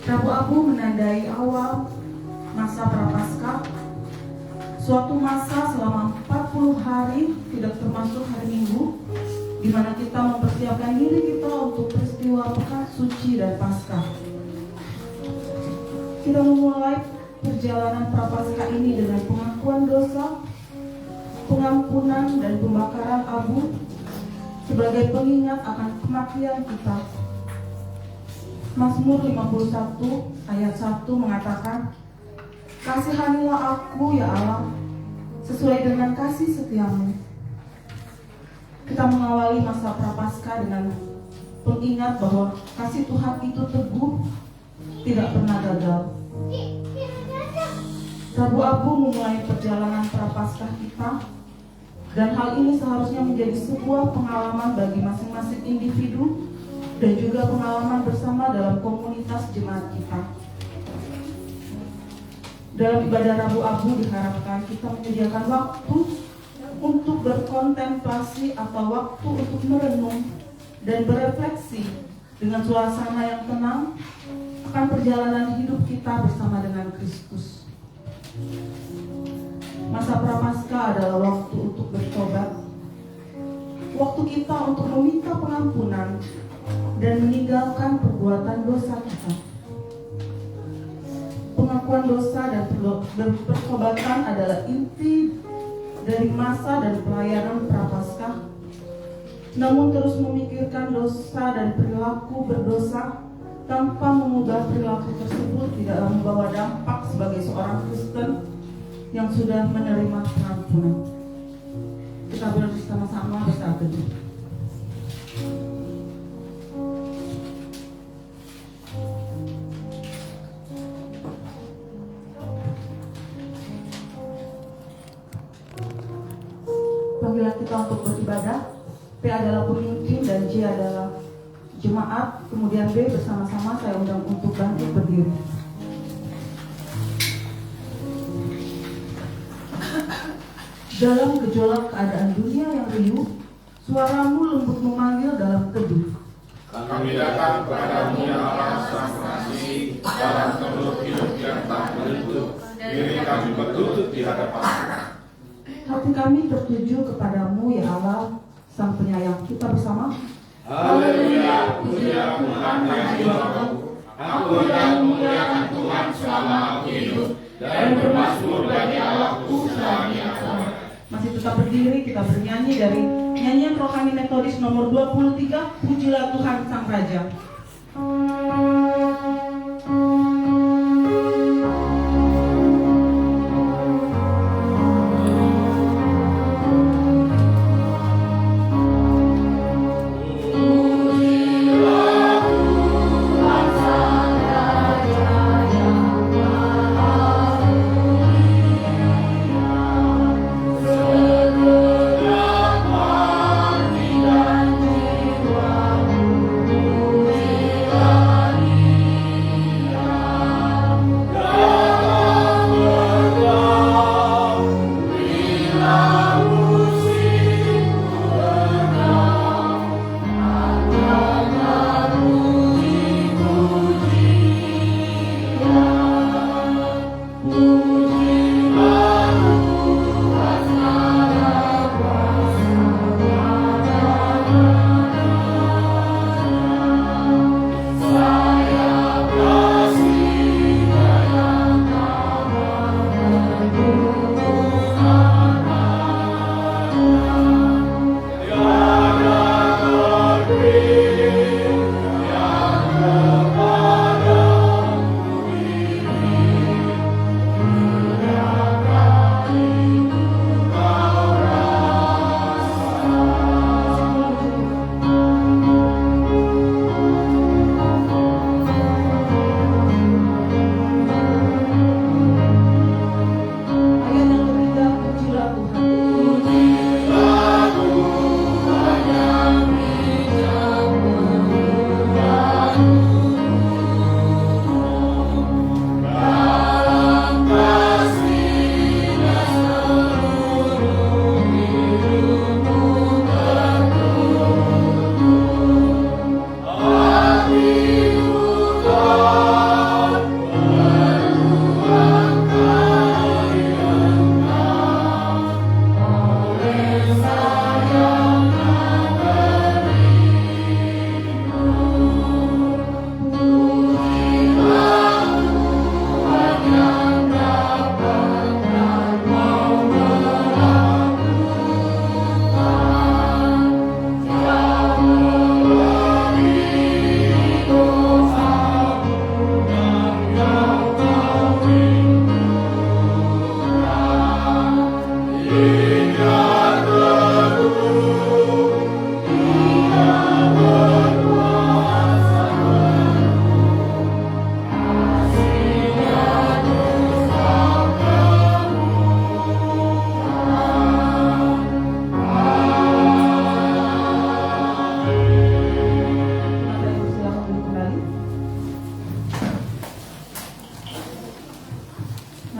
Rabu Abu menandai awal masa Prapaskah, suatu masa selama 40 hari, tidak termasuk hari Minggu, di mana kita mempersiapkan diri kita untuk peristiwa Pekan Suci dan Paskah. Kita memulai perjalanan Prapaskah ini dengan pengakuan dosa, pengampunan dan pembakaran abu sebagai pengingat akan kematian kita. Mazmur 51 ayat 1 mengatakan, "Kasihanilah aku ya Allah, sesuai dengan kasih setiamu." Kita mengawali masa Prapaskah dengan pengingat bahwa kasih Tuhan itu teguh, tidak pernah gagal. Rabu Abu memulai perjalanan Prapaskah kita, dan hal ini seharusnya menjadi sebuah pengalaman bagi masing-masing individu dan juga pengalaman bersama dalam komunitas jemaat kita. Dalam ibadah Rabu Abu diharapkan kita menyediakan waktu untuk berkontemplasi atau waktu untuk merenung dan berefleksi dengan suasana yang tenang akan perjalanan hidup kita bersama dengan Kristus. Masa Prapaskah adalah waktu untuk bertobat, waktu kita untuk meminta pengampunan dan meninggalkan perbuatan dosa kita. Pengakuan dosa dan pertobatan adalah inti dari masa dan pelayanan Prapaskah. Namun terus memikirkan dosa dan perilaku berdosa tanpa mengubah perilaku tersebut tidaklah membawa dampak sebagai seorang Kristen yang sudah menerima pengampunan. Kita bersama-sama bersaat teduh. Panggilan kita untuk beribadah, P adalah pemimpin dan J adalah jemaat, kemudian B bersama-sama saya undang untuk bangkit berdiri. Dalam gejolak keadaan dunia yang riuh, suaramu lembut memanggil dalam teduh. Kami datang kepadamu ya Allah Sang Pengasih, dalam teduh hidup yang tak menentu, diri kami berlutut di hadapan-Mu. Hati kami tertuju kepadamu ya Allah Sang Penyayang. Kita bersama. Haleluya, pujilah Tuhan yang jiwaku. Aku hendak memuliakan Tuhan selama aku hidup, dan bermazmur bagi Allahku selagi aku ada. Masih tetap berdiri, kita bernyanyi dari nyanyian rohani metodis nomor 23, Pujilah Tuhan Sang Raja. Pujilah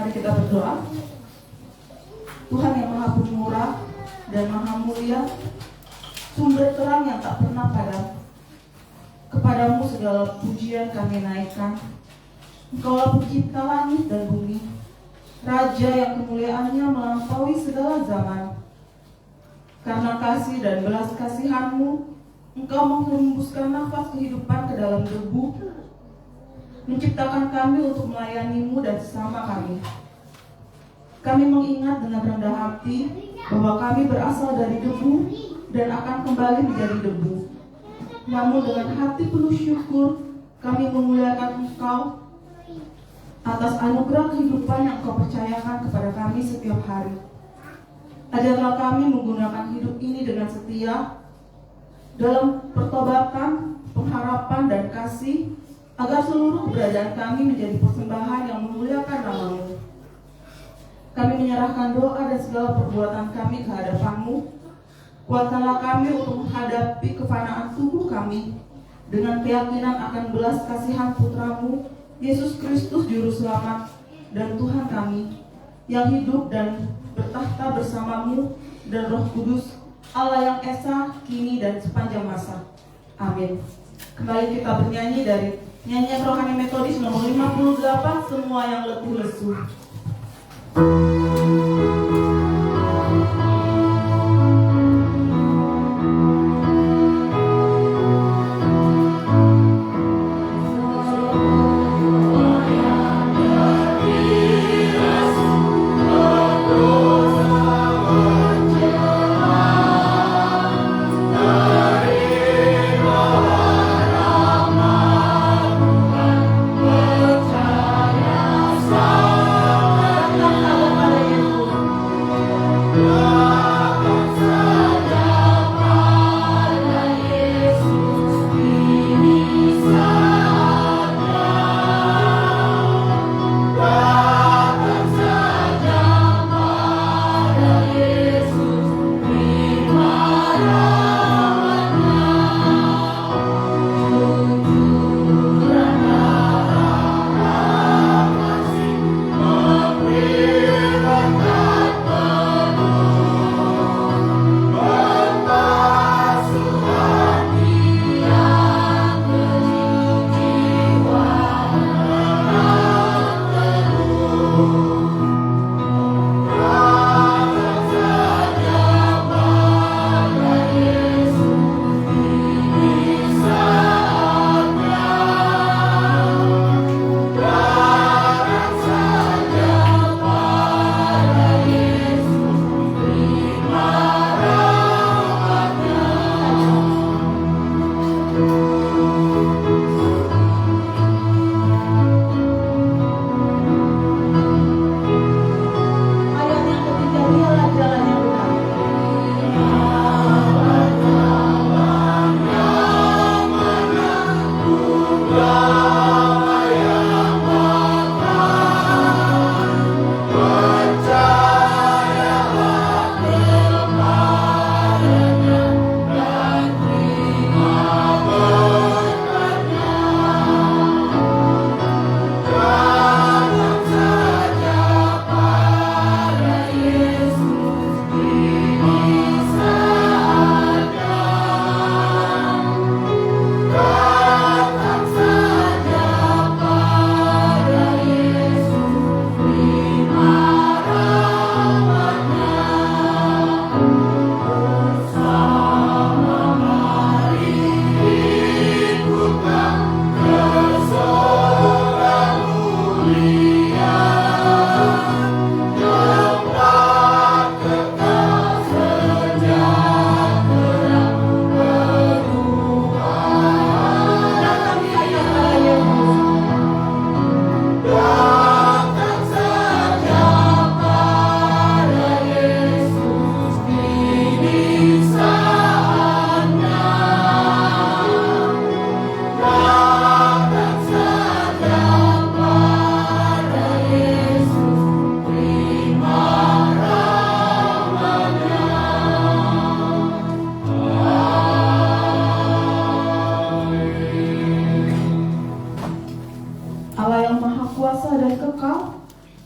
Mari kita berdoa. Tuhan yang Maha Pemurah dan Maha Mulia, sumber terang yang tak pernah padam, kepadamu segala pujian kami naikkan. Engkaulah pencipta langit dan bumi, Raja yang kemuliaannya melampaui segala zaman. Karena kasih dan belas kasihan-Mu, Engkau menghembuskan nafas kehidupan ke dalam debu, menciptakan kami untuk melayani-Mu dan sesama kami. Kami mengingat dengan rendah hati bahwa kami berasal dari debu dan akan kembali menjadi debu. Namun dengan hati penuh syukur, kami memuliakan Engkau atas anugerah kehidupan yang Engkau percayakan kepada kami setiap hari. Ajarlah kami menggunakan hidup ini dengan setia dalam pertobatan, pengharapan, dan kasih, agar seluruh keberadaan kami menjadi persembahan yang memuliakan nama-Mu. Kami menyerahkan doa dan segala perbuatan kami ke hadapan-Mu. Kuatkanlah kami untuk menghadapi kefanaan tubuh kami dengan keyakinan akan belas kasihan Putra-Mu, Yesus Kristus Juru Selamat dan Tuhan kami, yang hidup dan bertahta bersama-Mu dan Roh Kudus, Allah yang esa, kini dan sepanjang masa. Amin. Kembali kita bernyanyi dari nyanyian rohani metodis nomor 58, semua yang letih lesu.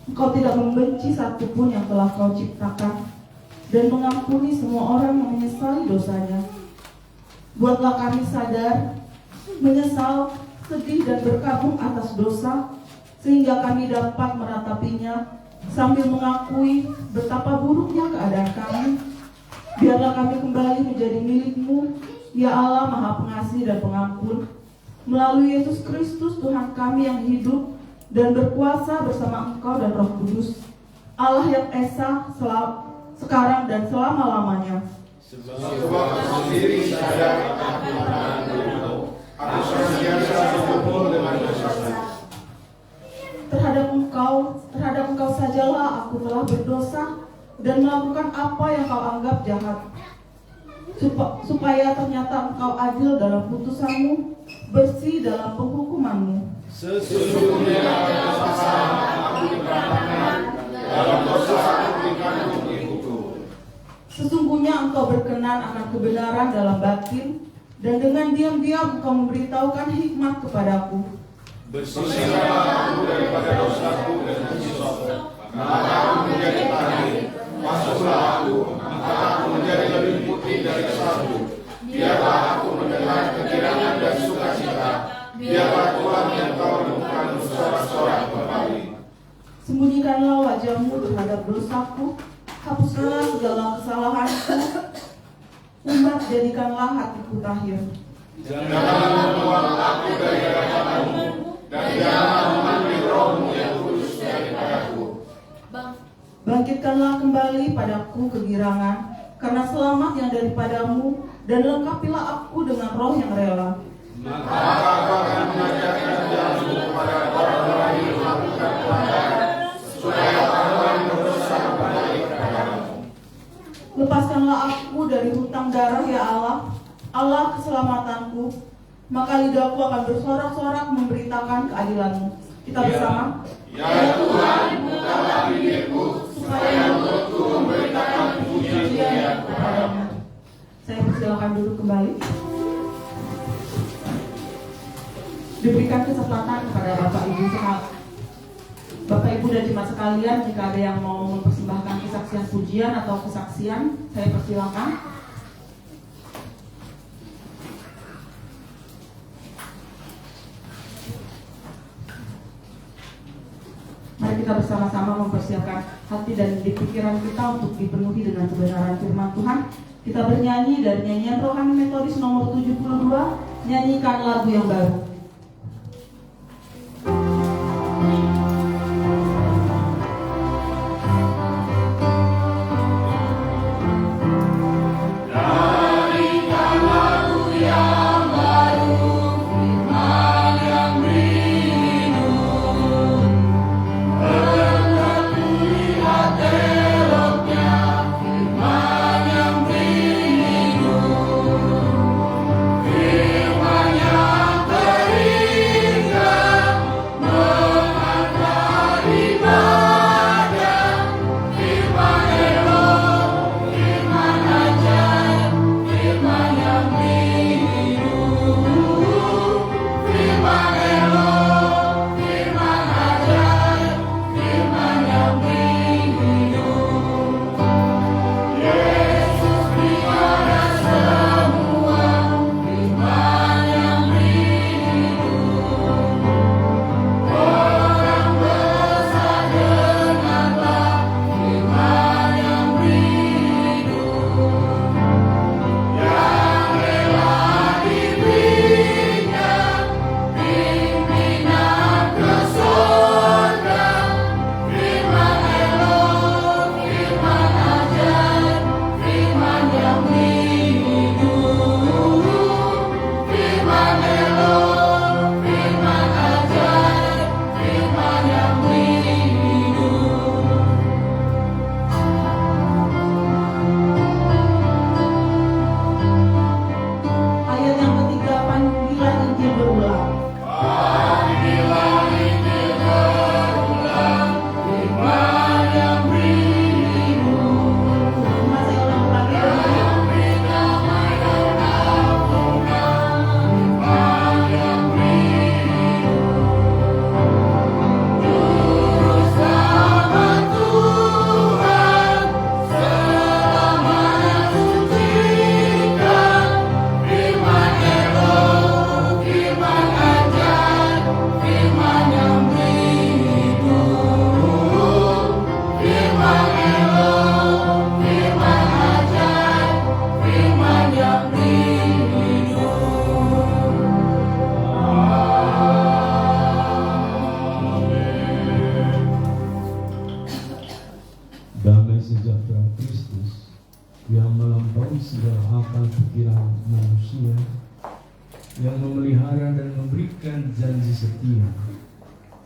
Engkau tidak membenci satupun yang telah kau ciptakan, dan mengampuni semua orang yang menyesali dosanya. Buatlah kami sadar, menyesal, sedih dan berkabung atas dosa, sehingga kami dapat meratapinya sambil mengakui betapa buruknya keadaan kami. Biarlah kami kembali menjadi milik-Mu, ya Allah Maha Pengasih dan Pengampun, melalui Yesus Kristus Tuhan kami yang hidup dan berkuasa bersama Engkau dan Roh Kudus, Allah yang esa, sekarang dan selama-lamanya. Sebab aku sendiri sadar akan kelemahanku, aku senantiasa bergumul dengan dosa. Terhadap engkau sajalah aku telah berdosa dan melakukan apa yang kau anggap jahat, supaya ternyata engkau adil dalam putusanmu, bersih dalam penghukumanmu. Sesungguhnya dalam dosa aku diberantakan, dalam dosa aku dikandung di hukum. Sesungguhnya engkau berkenan akan kebenaran dalam batin, dan dengan diam-diam engkau memberitahukan hikmat kepadaku. Bersihkanlah aku daripada dosaku dengan hisop, maka aku menjadi tahir. Masuklah aku, maka aku menjadi lebih putih dari salju. Biarlah aku mendengar kegirangan dan sukacita. Biarlah Tuhan yang kau menemukan bersorak-sorak kembali. Sembunyikanlah wajahmu terhadap dosaku, hapuskanlah segala kesalahanku, umat jadikanlah hatiku tahir. Janganlah membuang aku dari hadapan-Mu, dan janganlah mengambil Roh-Mu yang kudus daripadaku. Bangkitkanlah kembali padaku kegirangan, karena selamat yang daripadamu, dan lengkapilah aku dengan roh yang rela. Maka aku akan mengajarkan jalan-Mu kepada orang-orang yang melakukan pelanggaran, supaya orang berdosa kembali kepadamu. Lepaskanlah aku dari hutang darah, ya Allah, Allah keselamatanku, maka lidahku akan bersorak-sorak memberitakan keadilan-Mu. Kita bersama. Ya Tuhan, bukalah bibirku, supaya mulutku memberitakan puji-pujian kepadamu. Saya persilakan duduk kembali. Diberikan kesempatan kepada Bapak Ibu dan jemaat sekalian, jika ada yang mau mempersembahkan kesaksian pujian atau kesaksian, saya persilakan. Mari kita bersama-sama mempersiapkan hati dan pikiran kita untuk dipenuhi dengan kebenaran firman Tuhan. Kita bernyanyi dari nyanyian Rohani Metodis nomor 72, nyanyikan lagu yang baru. Firman yang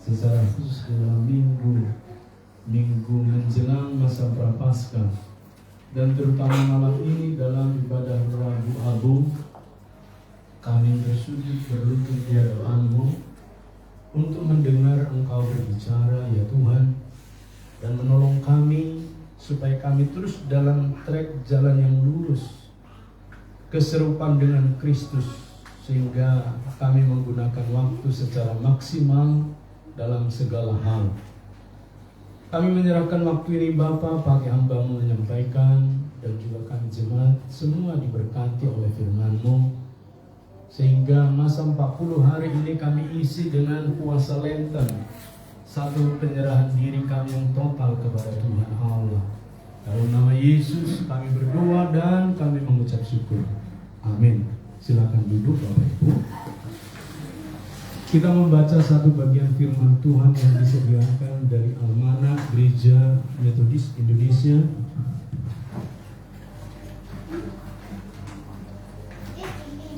secara khusus dalam minggu menjelang masa Prapaskah, dan terutama malam ini dalam ibadah Rabu Agung, kami bersujud berlutut di hadapan-Mu untuk mendengar Engkau berbicara, ya Tuhan, dan menolong kami supaya kami terus dalam trek jalan yang lurus, keserupan dengan Kristus, sehingga kami menggunakan waktu secara maksimal dalam segala hal. Kami menyerahkan waktu ini Bapa, pakai hamba-Mu menyampaikan, dan juga kami jemaat semua diberkati oleh firman-Mu, sehingga masa 40 hari ini kami isi dengan puasa Lenten, satu penyerahan diri kami yang total kepada Tuhan Allah. Dalam nama Yesus kami berdoa dan kami mengucap syukur. Amin. Silakan duduk Bapak Ibu. Kita membaca satu bagian firman Tuhan yang disediakan dari Almanak Gereja Metodis Indonesia,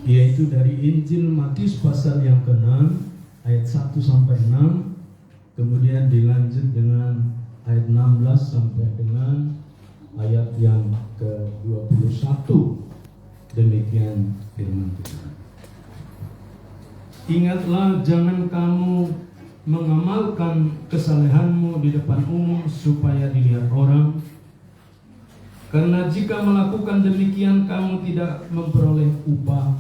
yaitu dari Injil Matius pasal yang ke-6 ayat 1 sampai 6, kemudian dilanjut dengan ayat 16 sampai dengan ayat yang ke-21. Demikian firman Tuhan. Ingatlah, jangan kamu mengamalkan kesalehanmu di depan umum supaya dilihat orang, karena jika melakukan demikian kamu tidak memperoleh upah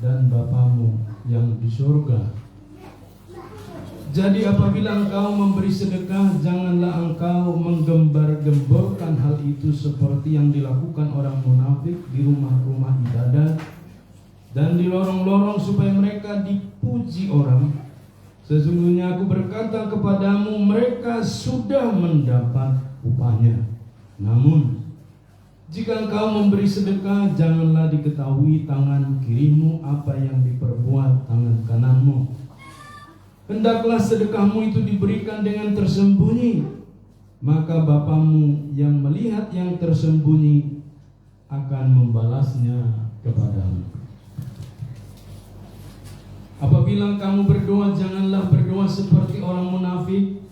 dan Bapamu yang di surga. Jadi apabila engkau memberi sedekah, janganlah engkau menggembar-gemborkan hal itu seperti yang dilakukan orang munafik di rumah-rumah ibadat dan di lorong-lorong supaya mereka dipuji orang. Sesungguhnya aku berkata kepadamu, mereka sudah mendapat upahnya. Namun jika engkau memberi sedekah, janganlah diketahui tangan kirimu apa yang diperbuat tangan kananmu. Hendaklah sedekahmu itu diberikan dengan tersembunyi, maka Bapamu yang melihat yang tersembunyi akan membalasnya kepadamu. Apabila kamu berdoa, janganlah berdoa seperti orang munafik.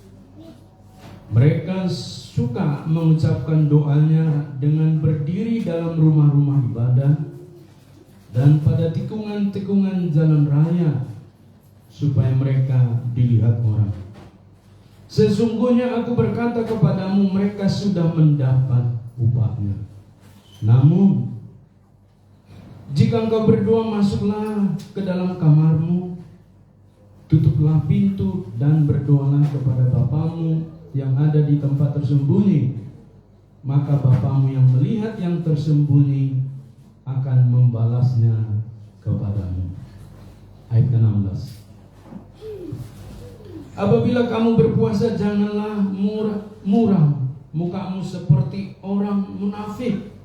Mereka suka mengucapkan doanya dengan berdiri dalam rumah-rumah ibadah dan pada tikungan-tikungan jalan raya, supaya mereka dilihat orang. Sesungguhnya aku berkata kepadamu, mereka sudah mendapat upahnya. Namun jika engkau berdoa, masuklah ke dalam kamarmu, tutuplah pintu dan berdoalah kepada Bapamu yang ada di tempat tersembunyi. Maka Bapamu yang melihat yang tersembunyi akan membalasnya kepadamu. Ayat ke-16. Apabila kamu berpuasa, janganlah muram mukamu seperti orang munafik.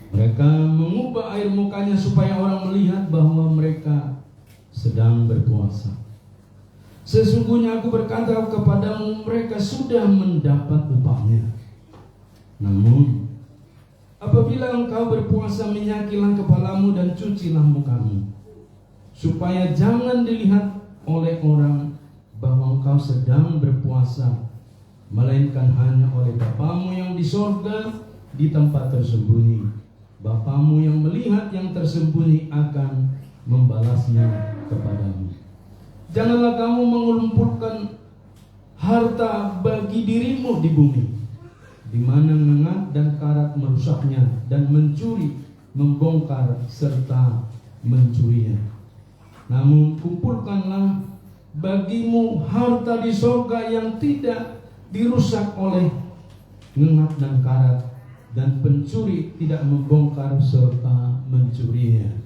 Mereka mengubah air mukanya supaya orang melihat bahwa mereka sedang berpuasa. Sesungguhnya aku berkata kepadamu, mereka sudah mendapat upahnya. Namun apabila engkau berpuasa, minyakilah kepalamu dan cucilah mukamu, supaya jangan dilihat oleh orang bahwa engkau sedang berpuasa, melainkan hanya oleh Bapamu yang di sorga di tempat tersembunyi. Bapamu yang melihat yang tersembunyi akan membalasnya kepadamu. Janganlah kamu mengumpulkan harta bagi dirimu di bumi, di mana ngengat dan karat merusaknya, dan mencuri, membongkar, serta mencurinya. Namun kumpulkanlah bagimu harta di surga yang tidak dirusak oleh ngengat dan karat, dan pencuri tidak membongkar serta mencurinya.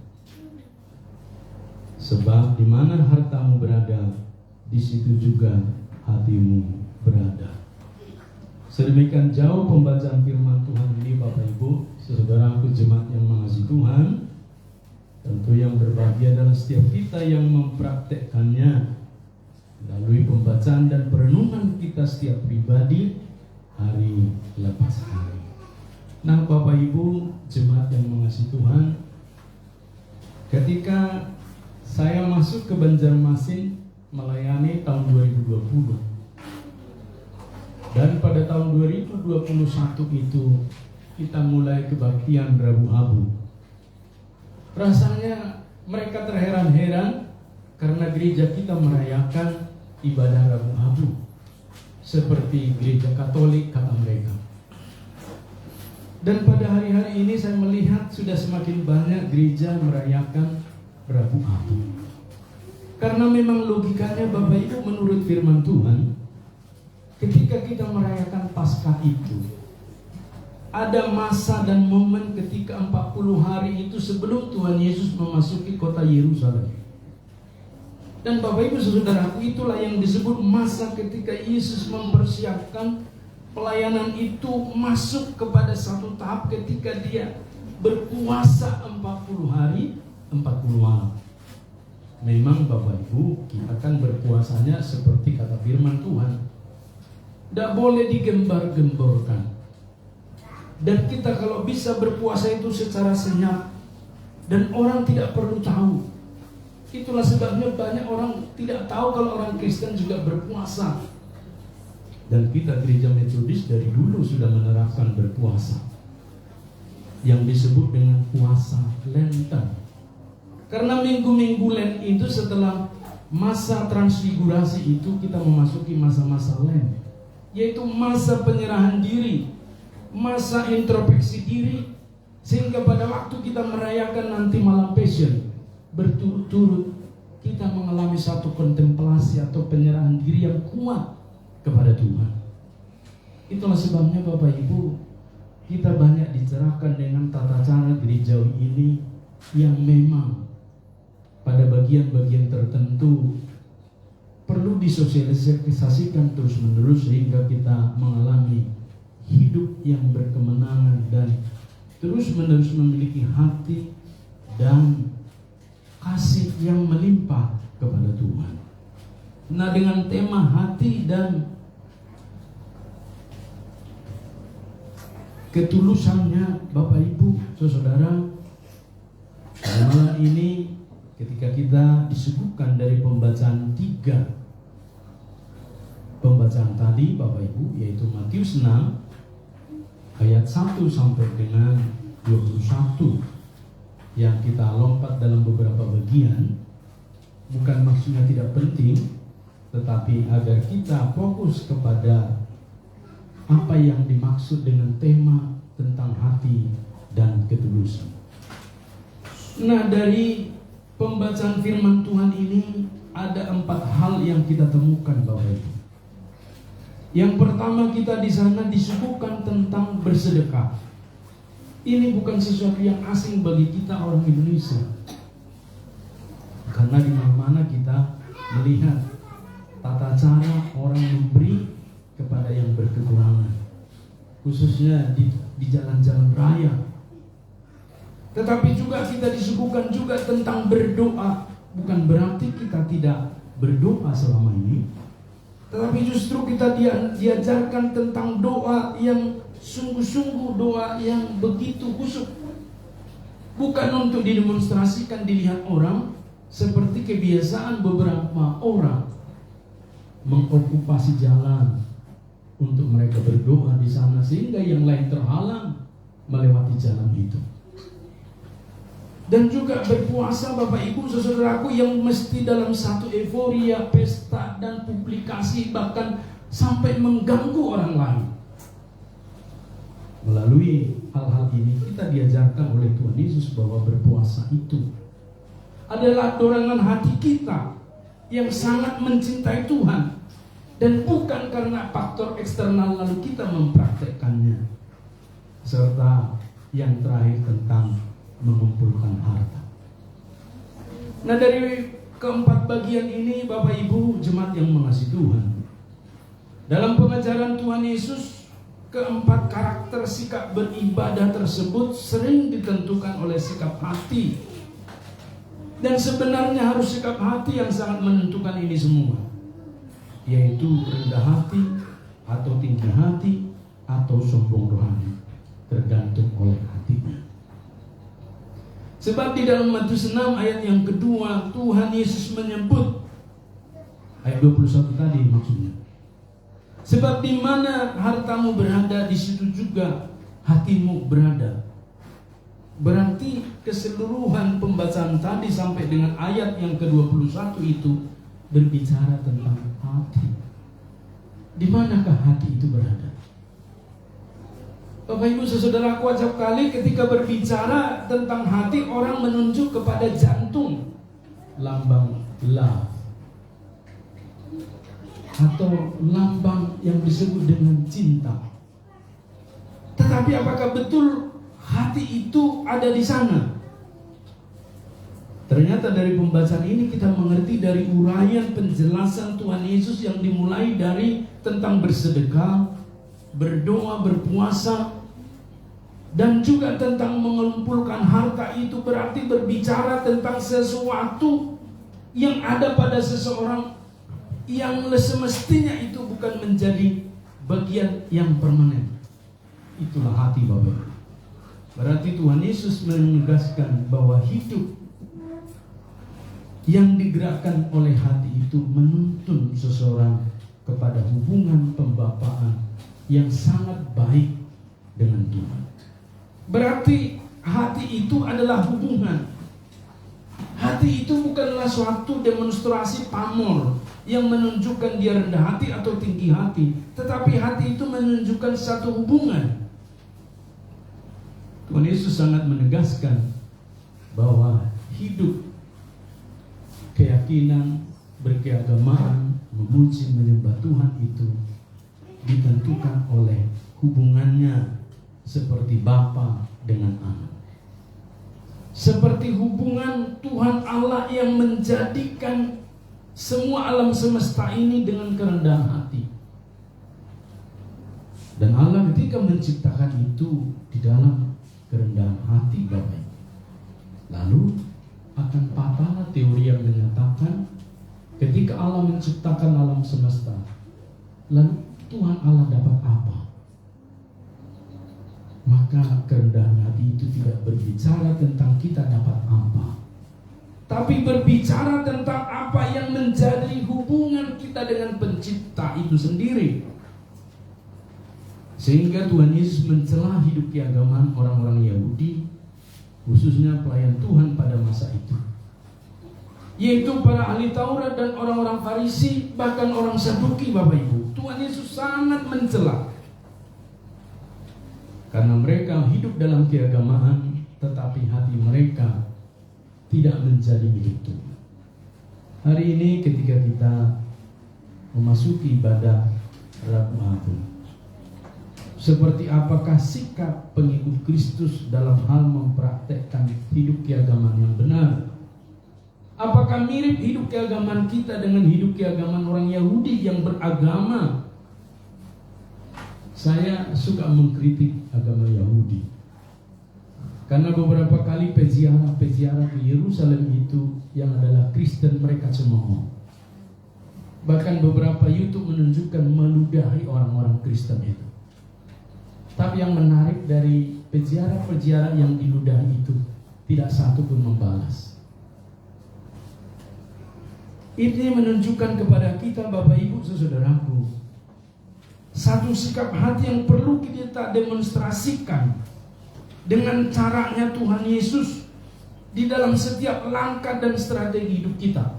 Sebab di mana hartamu berada, di situ juga hatimu berada. Sedemikian jauh pembacaan firman Tuhan ini, Bapak Ibu, saudaraku jemaat yang mengasihi Tuhan. Tentu yang berbahagia adalah setiap kita yang mempraktekkannya melalui pembacaan dan perenungan kita setiap pribadi hari lepas hari. Nah, Bapak Ibu jemaat yang mengasihi Tuhan, ketika saya masuk ke Banjarmasin melayani tahun 2020. Dan pada tahun 2021 itu kita mulai kebaktian Rabu Abu. Rasanya mereka terheran-heran karena gereja kita merayakan ibadah Rabu Abu seperti gereja Katolik, kata mereka. Dan pada hari-hari ini saya melihat sudah semakin banyak gereja merayakan Rabu Abu. Karena memang logikanya Bapak Ibu, menurut firman Tuhan, ketika kita merayakan Paskah itu, ada masa dan momen ketika 40 hari itu sebelum Tuhan Yesus memasuki kota Yerusalem. Dan Bapak Ibu Saudaraku, itulah yang disebut masa ketika Yesus mempersiapkan pelayanan itu masuk kepada satu tahap ketika dia berpuasa 40 hari 40 malam. Memang Bapak Ibu, kita kan berpuasanya seperti kata firman Tuhan, tidak boleh digembar-gemborkan. Dan kita kalau bisa berpuasa itu secara senyap dan orang tidak perlu tahu. Itulah sebabnya banyak orang tidak tahu kalau orang Kristen juga berpuasa. Dan kita gereja Metodis dari dulu sudah menerapkan berpuasa yang disebut dengan puasa Lenten. Karena minggu-minggu Lent itu setelah masa transfigurasi itu kita memasuki masa-masa Lent, yaitu masa penyerahan diri, masa introspeksi diri, sehingga pada waktu kita merayakan nanti malam Passion, berturut-turut kita mengalami satu kontemplasi atau penyerahan diri yang kuat kepada Tuhan. Itulah sebabnya Bapak Ibu, kita banyak dicerahkan dengan tata cara gerejawi ini yang memang pada bagian-bagian tertentu perlu disosialisasikan terus-menerus sehingga kita mengalami hidup yang berkemenangan dan terus-menerus memiliki hati dan kasih yang melimpah kepada Tuhan. Nah, dengan tema hati dan ketulusannya Bapak Ibu Saudara, malam ini ketika kita disuguhkan dari pembacaan 3 pembacaan tadi Bapak Ibu, yaitu Matius 6 ayat 1 sampai dengan 21, yang kita lompat dalam beberapa bagian, bukan maksudnya tidak penting, tetapi agar kita fokus kepada apa yang dimaksud dengan tema tentang hati dan ketulusan. Nah, dari pembacaan firman Tuhan ini ada 4 hal yang kita temukan Bapak Ibu. Yang pertama, kita di sana disuguhkan tentang bersedekah. Ini bukan sesuatu yang asing bagi kita orang Indonesia, karena di mana-mana kita melihat tata cara orang memberi kepada yang berkekurangan, khususnya di jalan-jalan raya. Tetapi juga kita disuguhkan juga tentang berdoa. Bukan berarti kita tidak berdoa selama ini, tetapi justru kita diajarkan tentang doa yang sungguh-sungguh, doa yang begitu khusyuk. Bukan untuk didemonstrasikan dilihat orang, seperti kebiasaan beberapa orang mengokupasi jalan untuk mereka berdoa di sana sehingga yang lain terhalang melewati jalan itu. Dan juga berpuasa Bapak Ibu Saudaraku yang mesti dalam satu euforia, pesta dan publikasi, bahkan sampai mengganggu orang lain. Melalui hal-hal ini kita diajarkan oleh Tuhan Yesus bahwa berpuasa itu adalah dorongan hati kita yang sangat mencintai Tuhan, dan bukan karena faktor eksternal lalu kita mempraktekkannya. Serta yang terakhir tentang mengumpulkan harta. Nah, dari keempat bagian ini Bapak Ibu jemaat yang mengasihi Tuhan, dalam pengajaran Tuhan Yesus, keempat karakter sikap beribadah tersebut sering ditentukan oleh sikap hati. Dan sebenarnya harus sikap hati yang sangat menentukan ini semua, yaitu rendah hati atau tinggi hati atau sombong rohani, tergantung oleh hatinya. Sebab di dalam Matius 6 ayat yang kedua, Tuhan Yesus menyebut Ayat 21 tadi maksudnya. Sebab di mana hartamu berada, di situ juga hatimu berada. Berarti keseluruhan pembacaan tadi sampai dengan ayat yang ke-21 itu berbicara tentang hati. Di manakah hati itu berada? Bapak Ibu saudaraku, acap kali ketika berbicara tentang hati, orang menunjuk kepada jantung, lambang love, atau lambang yang disebut dengan cinta. Tetapi apakah betul hati itu ada di sana? Ternyata dari pembacaan ini kita mengerti dari uraian penjelasan Tuhan Yesus yang dimulai dari tentang bersedekah, berdoa, berpuasa, dan juga tentang mengumpulkan harta. Itu berarti berbicara tentang sesuatu yang ada pada seseorang yang semestinya itu bukan menjadi bagian yang permanen. Itulah hati Bapak Ibu. Berarti Tuhan Yesus menegaskan bahwa hidup yang digerakkan oleh hati itu menuntun seseorang kepada hubungan pembapaan yang sangat baik dengan Tuhan. Berarti hati itu adalah hubungan. Hati itu bukanlah suatu demonstrasi pamor yang menunjukkan dia rendah hati atau tinggi hati, tetapi hati itu menunjukkan satu hubungan. Tuhan Yesus sangat menegaskan bahwa hidup keyakinan, berkeagamaan, memuji, menyembah Tuhan itu ditentukan oleh hubungannya seperti Bapa dengan Anak. Seperti hubungan Tuhan Allah yang menjadikan semua alam semesta ini dengan kerendahan hati. Dan Allah ketika menciptakan itu di dalam kerendahan hati Bapak. Lalu akan patahlah teori yang menyatakan ketika Allah menciptakan alam semesta, lalu Tuhan Allah dapat apa? Maka kerendahan hati itu tidak berbicara tentang kita dapat apa, tapi berbicara tentang apa yang menjadi hubungan kita dengan pencipta itu sendiri. Sehingga Tuhan Yesus mencela hidup keagamaan orang-orang Yahudi, khususnya pelayan Tuhan pada masa itu, yaitu para ahli Taurat dan orang-orang Farisi, bahkan orang Saduki. Bapak Ibu, Tuhan Yesus sangat mencela karena mereka hidup dalam keagamaan, tetapi hati mereka tidak menjadi milik Tuhan. Hari ini ketika kita memasuki ibadah Rabu Agung, seperti apakah sikap pengikut Kristus dalam hal mempraktekkan hidup keagamaan yang benar? Apakah mirip hidup keagamaan kita dengan hidup keagamaan orang Yahudi yang beragama? Saya suka mengkritik agama Yahudi karena beberapa kali peziarah ke Yerusalem itu yang adalah Kristen mereka cemooh. Bahkan beberapa YouTube menunjukkan meludahi orang-orang Kristen itu. Tapi yang menarik dari peziarah-peziarah yang diludahi itu, tidak satu pun membalas. Ini menunjukkan kepada kita Bapak Ibu saudaraku, satu sikap hati yang perlu kita demonstrasikan dengan caranya Tuhan Yesus di dalam setiap langkah dan strategi hidup kita.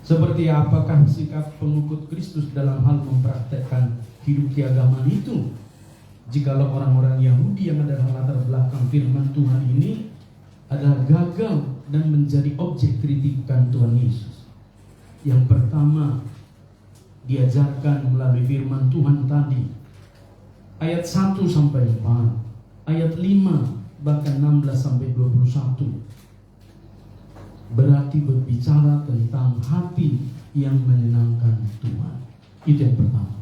Seperti apakah sikap pengikut Kristus dalam hal mempraktekkan hidup keagamaan itu? Jikalau orang-orang Yahudi yang adalah latar belakang firman Tuhan ini adalah gagal dan menjadi objek kritikan Tuhan Yesus. Yang pertama, diajarkan melalui firman Tuhan tadi, ayat 1 sampai 4, ayat 5 bahkan 16 sampai 21, berarti berbicara tentang hati yang menyenangkan Tuhan. Itu yang pertama.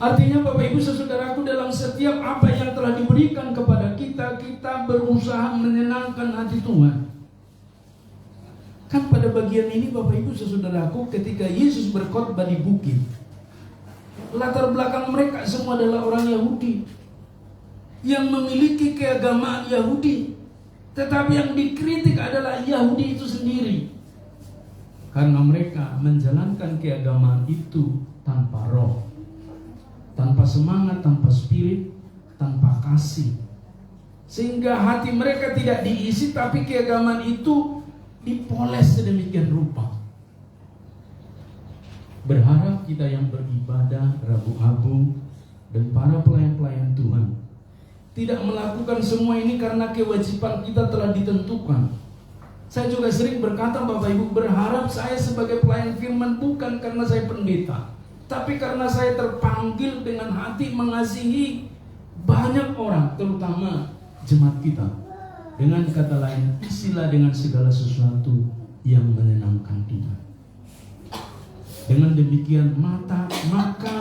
Artinya Bapak Ibu saudaraku, dalam setiap apa yang telah diberikan kepada kita, kita berusaha menyenangkan hati Tuhan. Kan pada bagian ini Bapak Ibu saudaraku, ketika Yesus berkhotbah di bukit, latar belakang mereka semua adalah orang Yahudi yang memiliki keagamaan Yahudi, tetapi yang dikritik adalah Yahudi itu sendiri. Karena mereka menjalankan keagamaan itu tanpa roh, tanpa semangat, tanpa spirit, tanpa kasih. Sehingga hati mereka tidak diisi, tapi keagamaan itu dipoles sedemikian rupa. Berharap kita yang beribadah Rabu-Abu dan para pelayan-pelayan Tuhan tidak melakukan semua ini karena kewajiban kita telah ditentukan. Saya juga sering berkata, Bapak Ibu, berharap saya sebagai pelayan firman bukan karena saya pendeta, tapi karena saya terpanggil dengan hati mengasihi banyak orang, terutama jemaat kita. Dengan kata lain, isilah dengan segala sesuatu yang menyenangkan Tuhan. Dengan demikian maka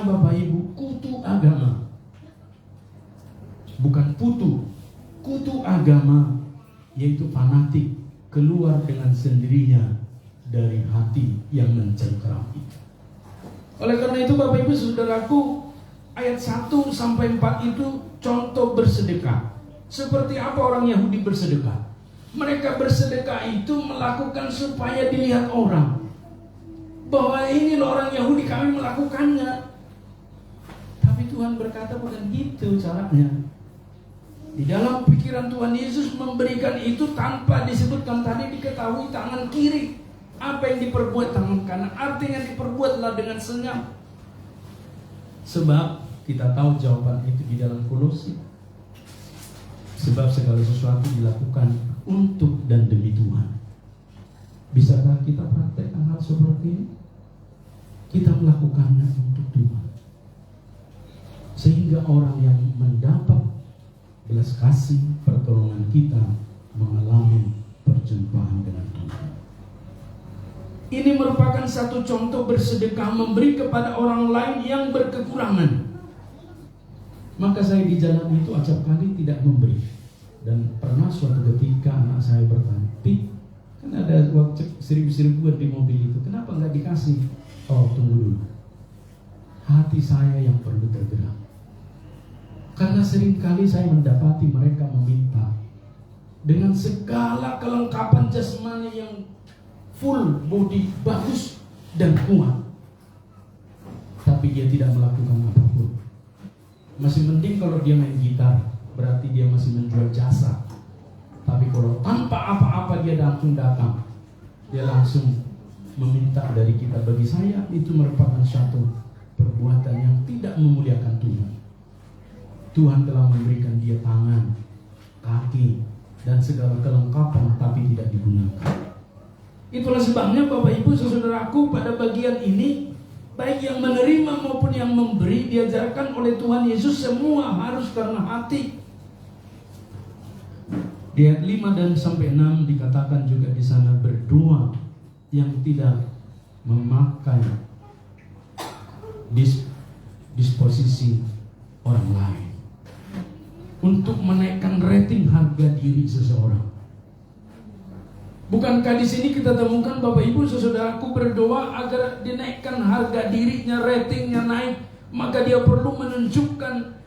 Bapak Ibu, kutu agama, bukan kutu agama, yaitu fanatik, keluar dengan sendirinya dari hati yang mencengkeram itu. Oleh karena itu Bapak Ibu Saudaraku, ayat 1 sampai 4 itu contoh bersedekah. Seperti apa orang Yahudi bersedekah? Mereka bersedekah itu melakukan supaya dilihat orang bahwa ini loh orang Yahudi, kami melakukannya. Tapi Tuhan berkata bukan gitu caranya. Di dalam pikiran Tuhan Yesus memberikan itu tanpa disebutkan tadi, diketahui tangan kiri. Apa yang diperbuat tangan kanan, artinya diperbuatlah dengan senyap. Sebab kita tahu jawaban itu di dalam Kolose. Sebab segala sesuatu dilakukan untuk dan demi Tuhan. Bisakah kita praktekkan hal seperti ini? Kita melakukannya untuk Tuhan, sehingga orang yang mendapat belas kasih pertolongan kita mengalami perjumpaan dengan Tuhan. Ini merupakan satu contoh bersedekah, memberi kepada orang lain yang berkekurangan. Maka saya di jalan itu acap kali tidak memberi. Dan pernah suatu ketika anak saya bertanya, "Pi, kan ada uang seribu-seribuan di mobil itu, kenapa nggak dikasih?" Oh, tunggu dulu. Hati saya yang perlu tergerak. Karena seringkali saya mendapati mereka meminta dengan segala kelengkapan jasmani yang full body, bagus dan kuat, tapi dia tidak melakukan apapun. Masih mending kalau dia main gitar, berarti dia masih menjual jasa. Tapi kalau tanpa apa-apa dia langsung datang, dia langsung meminta dari kita. Bagi saya itu merupakan satu perbuatan yang tidak memuliakan Tuhan. Tuhan telah memberikan dia tangan, kaki, dan segala kelengkapan, tapi tidak digunakan. Itulah sebabnya Bapak Ibu Saudaraku, pada bagian ini baik yang menerima maupun yang memberi diajarkan oleh Tuhan Yesus semua harus karena hati. Di ayat 5 dan sampai 6 dikatakan juga di sana, berdoa yang tidak memakai disposisi orang lain untuk menaikkan rating harga diri seseorang. Bukankah di sini kita temukan Bapak Ibu Saudaraku berdoa agar dinaikkan harga dirinya, ratingnya naik, maka dia perlu menunjukkan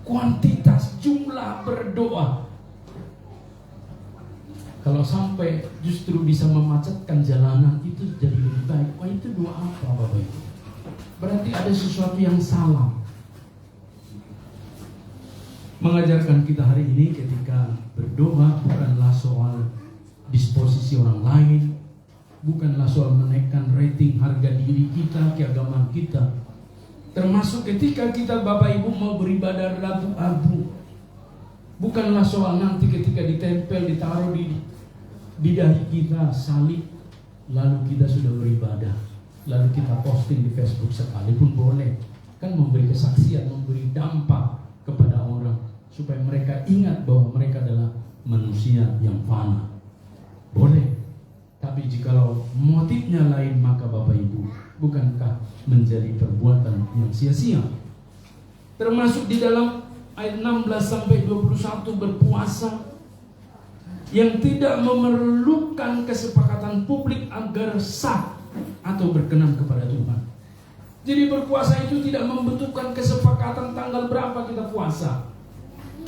kuantitas, jumlah berdoa. Kalau sampai justru bisa memacetkan jalanan, itu jadi lebih baik. Wah, itu doa apa Bapak Ibu? Berarti ada sesuatu yang salah. Mengajarkan kita hari ini ketika berdoa bukanlah soal disposisi orang lain, bukanlah soal menaikkan rating harga diri kita, keagamaan kita. Termasuk ketika kita Bapak Ibu mau beribadah Rabu-Abu, bukanlah soal nanti ketika ditempel, ditaruh di dahi kita salib, lalu kita sudah beribadah, lalu kita posting di Facebook sekalipun boleh, kan memberi kesaksian, memberi dampak kepada orang supaya mereka ingat bahwa mereka adalah manusia yang fana. Boleh. Tapi jikalau motifnya lain, maka Bapak Ibu, bukankah menjadi perbuatan yang sia-sia? Termasuk di dalam ayat 16 sampai 21 berpuasa yang tidak memerlukan kesepakatan publik agar sah atau berkenan kepada Tuhan. Jadi berpuasa itu tidak membutuhkan kesepakatan tanggal berapa kita puasa.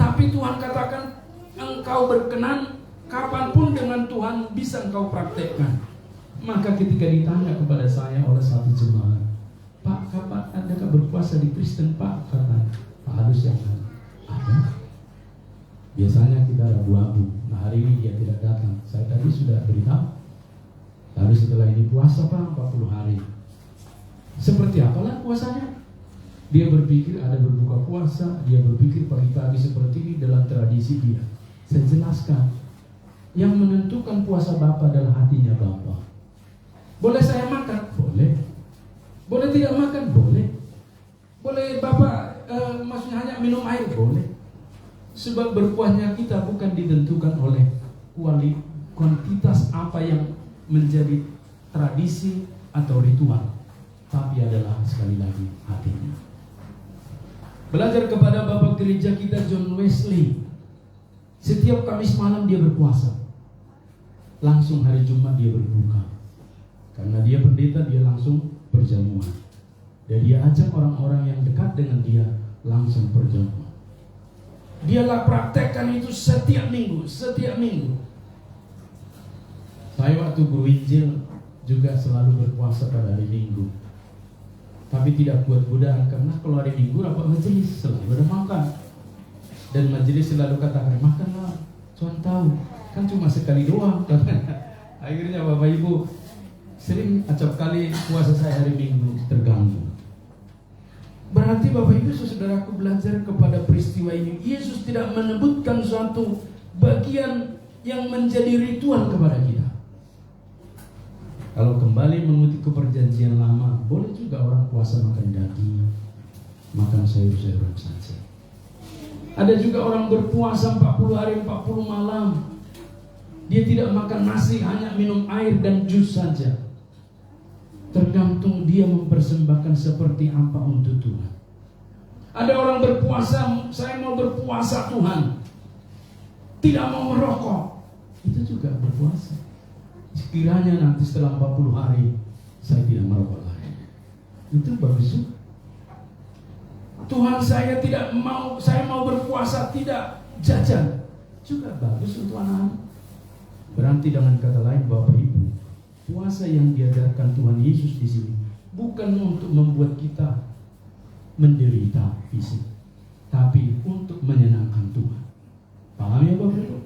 Tapi Tuhan katakan engkau berkenan kapanpun dengan Tuhan bisa engkau praktekkan. Maka ketika ditanya kepada saya oleh satu jemaat, Pak, kapan adakah berpuasa di Kristen, Pak? Kata Pak Halus yang ada. Biasanya kita rabu-rabu. Nah, hari ini dia tidak datang. Saya tadi sudah beritahu. Lalu setelah ini puasa, Pak, 40 hari. Seperti apalah puasanya? Dia berpikir ada berbuka puasa. Dia berpikir pagi-pagi seperti ini dalam tradisi dia. Saya jelaskan, yang menentukan puasa Bapak adalah hatinya Bapak. Boleh saya makan? Boleh. Boleh tidak makan? Boleh. Boleh Bapak maksudnya hanya minum air? Boleh. Sebab berpuasnya kita bukan ditentukan oleh kuantitas apa yang menjadi tradisi atau ritual, tapi adalah sekali lagi hatinya. Belajar kepada Bapak gereja kita John Wesley, setiap Kamis malam dia berpuasa, langsung hari Jumat dia berbuka. Karena dia pendeta, dia langsung berjamuan. Dan dia ajak orang-orang yang dekat dengan dia langsung berjamuan. Dialah praktekkan itu setiap minggu. Saya waktu guru Injil juga selalu berpuasa pada hari Minggu. Tapi tidak kuat godaan, karena kalau hari Minggu rapat majelis selalu ada makan. Dan majelis selalu katakan, makanlah, Tuhan tahu, kan cuma sekali doang. Akhirnya Bapak Ibu sering acap kali puasa saya hari Minggu terganggu. Berarti Bapak Ibu saudaraku belajar kepada peristiwa ini. Yesus tidak menyebutkan suatu bagian yang menjadi ritual kepada kita. Kalau kembali mengutip ke perjanjian lama, boleh juga orang puasa makan daging, makan sayur-sayuran saja. Ada juga orang berpuasa 40 hari 40 malam. Dia tidak makan nasi, hanya minum air dan jus saja. Tergantung dia mempersembahkan seperti apa untuk Tuhan. Ada orang berpuasa, saya mau berpuasa Tuhan, tidak mau merokok, itu juga berpuasa. Sekiranya nanti setelah 40 hari saya tidak merokok lagi, itu bagus juga. Tuhan, saya mau berpuasa tidak jajan, juga bagus untuk anak-anak. Berarti dengan kata lain Bapak Ibu, puasa yang diajarkan Tuhan Yesus di sini bukan untuk membuat kita menderita fisik, tapi untuk menyenangkan Tuhan. Paham ya Bapak Ibu?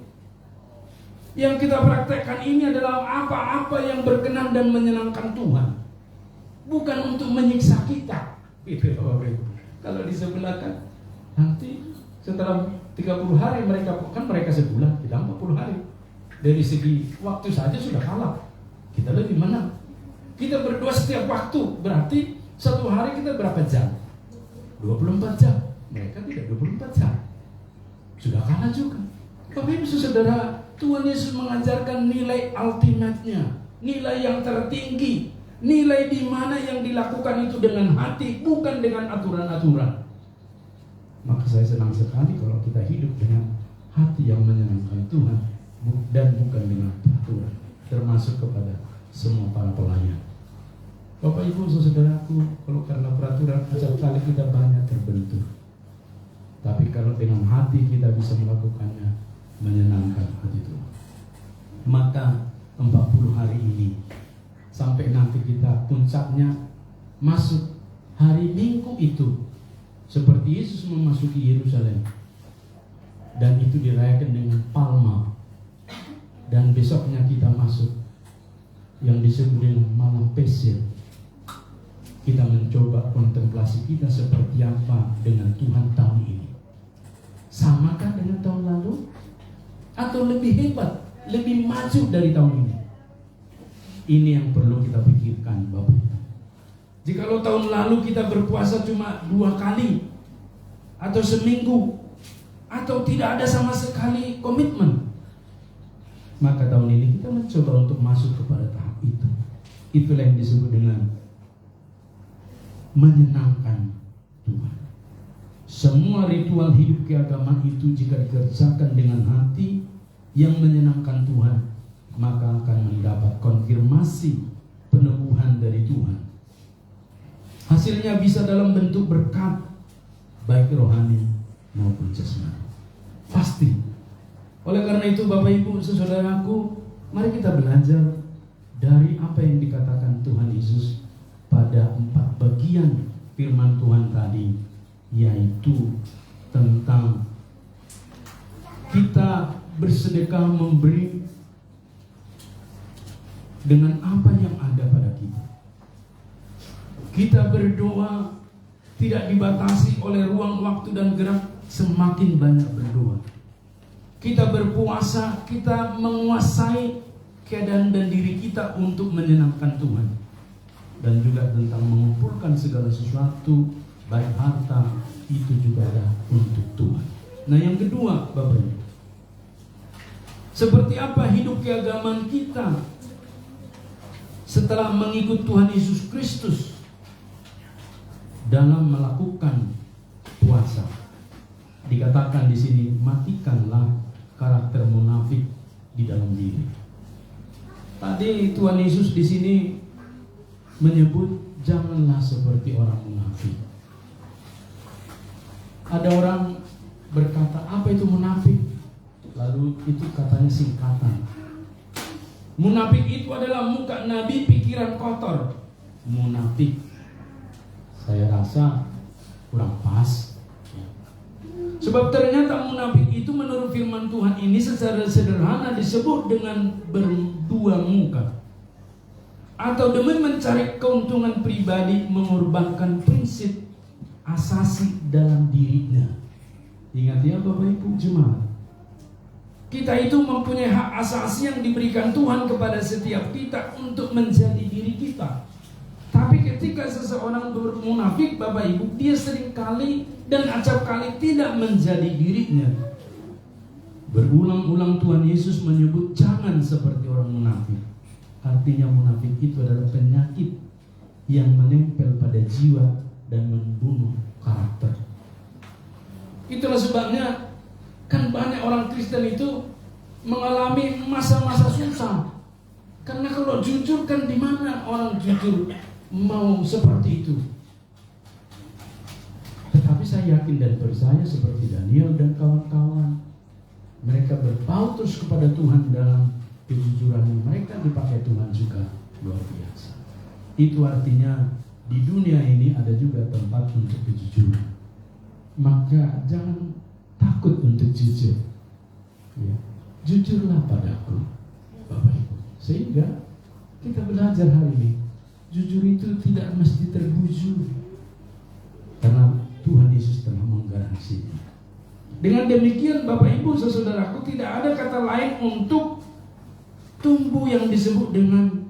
Yang kita praktekkan ini adalah apa-apa yang berkenan dan menyenangkan Tuhan, bukan untuk menyiksa kita. Itu Bapak Ibu. Kalau di sebelah kan nanti setelah 30 hari mereka sebulan, kita 40 hari. Dari segi waktu saja sudah kalah. Kita lebih menang. Kita berdoa setiap waktu, berarti satu hari kita berapa jam? 24 jam. Mereka tidak 24 jam. Sudah kalah juga. Bapak Ibu saudara, Tuhan Yesus mengajarkan nilai ultimate-nya, nilai yang tertinggi, nilai di mana yang dilakukan itu dengan hati, bukan dengan aturan-aturan. Maka saya senang sekali kalau kita hidup dengan hati yang menyenangkan Tuhan dan bukan dengan aturan, termasuk kepada semua para pelayan. Bapak Ibu saudaraku, kalau karena peraturan acap kali kita banyak terbentur. Tapi kalau dengan hati kita bisa melakukannya, menyenangkan hati Tuhan, maka 40 hari ini sampai nanti kita puncaknya masuk hari Minggu itu, seperti Yesus memasuki Yerusalem, dan itu dirayakan dengan Palma, dan besoknya kita masuk yang disebut dengan malam Pesir. Kita mencoba kontemplasi kita seperti apa dengan Tuhan tahun ini. Samakah dengan tahun lalu? Atau lebih hebat, lebih maju dari tahun ini? Ini yang perlu kita pikirkan Bapak Ibu. Jikalau tahun lalu kita berpuasa cuma 2 kali, atau seminggu, atau tidak ada sama sekali komitmen, maka tahun ini kita mencoba untuk masuk kepada tahap itu. Itulah yang disebut dengan menyenangkan Tuhan. Semua ritual hidup keagamaan itu jika dikerjakan dengan hati yang menyenangkan Tuhan, maka akan mendapat konfirmasi peneguhan dari Tuhan. Hasilnya bisa dalam bentuk berkat, baik rohani maupun jasmani. Pasti. Oleh karena itu Bapak Ibu saudaraku, mari kita belajar dari apa yang dikatakan Tuhan Yesus pada 4 bagian firman Tuhan tadi, yaitu tentang kita bersedekah memberi dengan apa yang ada pada kita. Kita berdoa tidak dibatasi oleh ruang, waktu, dan gerak, semakin banyak berdoa. Kita berpuasa, kita menguasai keadaan dan diri kita untuk menyenangkan Tuhan. Dan juga tentang mengumpulkan segala sesuatu, baik harta, itu juga ada untuk Tuhan. Nah, yang kedua, Bapak Ibu, seperti apa hidup keagamaan kita setelah mengikut Tuhan Yesus Kristus dalam melakukan puasa? Dikatakan di sini, matikanlah karakter munafik di dalam diri. Tadi Tuhan Yesus di sini menyebut janganlah seperti orang munafik. Ada orang berkata, apa itu munafik? Lalu itu katanya singkatan. Munafik itu adalah muka nabi, pikiran kotor. Munafik, saya rasa kurang pas. Sebab ternyata munafik itu menurut firman Tuhan ini secara sederhana disebut dengan berdua muka, atau demi mencari keuntungan pribadi, mengorbankan prinsip asasi dalam dirinya. Ingat ya Bapak Ibu jemaat, kita itu mempunyai hak asasi yang diberikan Tuhan kepada setiap kita untuk menjadi diri kita. Tapi ketika seseorang bermunafik, Bapak Ibu, dia seringkali dan acap kali tidak menjadi dirinya. Berulang-ulang Tuhan Yesus menyebut jangan seperti orang munafik. Artinya munafik itu adalah penyakit yang menempel pada jiwa dan membunuh karakter. Itulah sebabnya kan banyak orang Kristen itu mengalami masa-masa susah. Karena kalau jujur kan di mana orang jujur mau seperti itu. Tetapi saya yakin dan percaya seperti Daniel dan kawan-kawan, mereka berpaut terus kepada Tuhan dalam kejujuran mereka, dipakai Tuhan juga luar biasa. Itu artinya di dunia ini ada juga tempat untuk kejujuran. Maka jangan takut untuk jujur. Ya. Jujurlah padaku, Bapak Ibu. Sehingga kita belajar hari ini, jujur itu tidak mesti terbujur, karena Tuhan Yesus telah menggaransinya. Dengan demikian Bapak Ibu saudaraku, tidak ada kata lain untuk tumbuh yang disebut dengan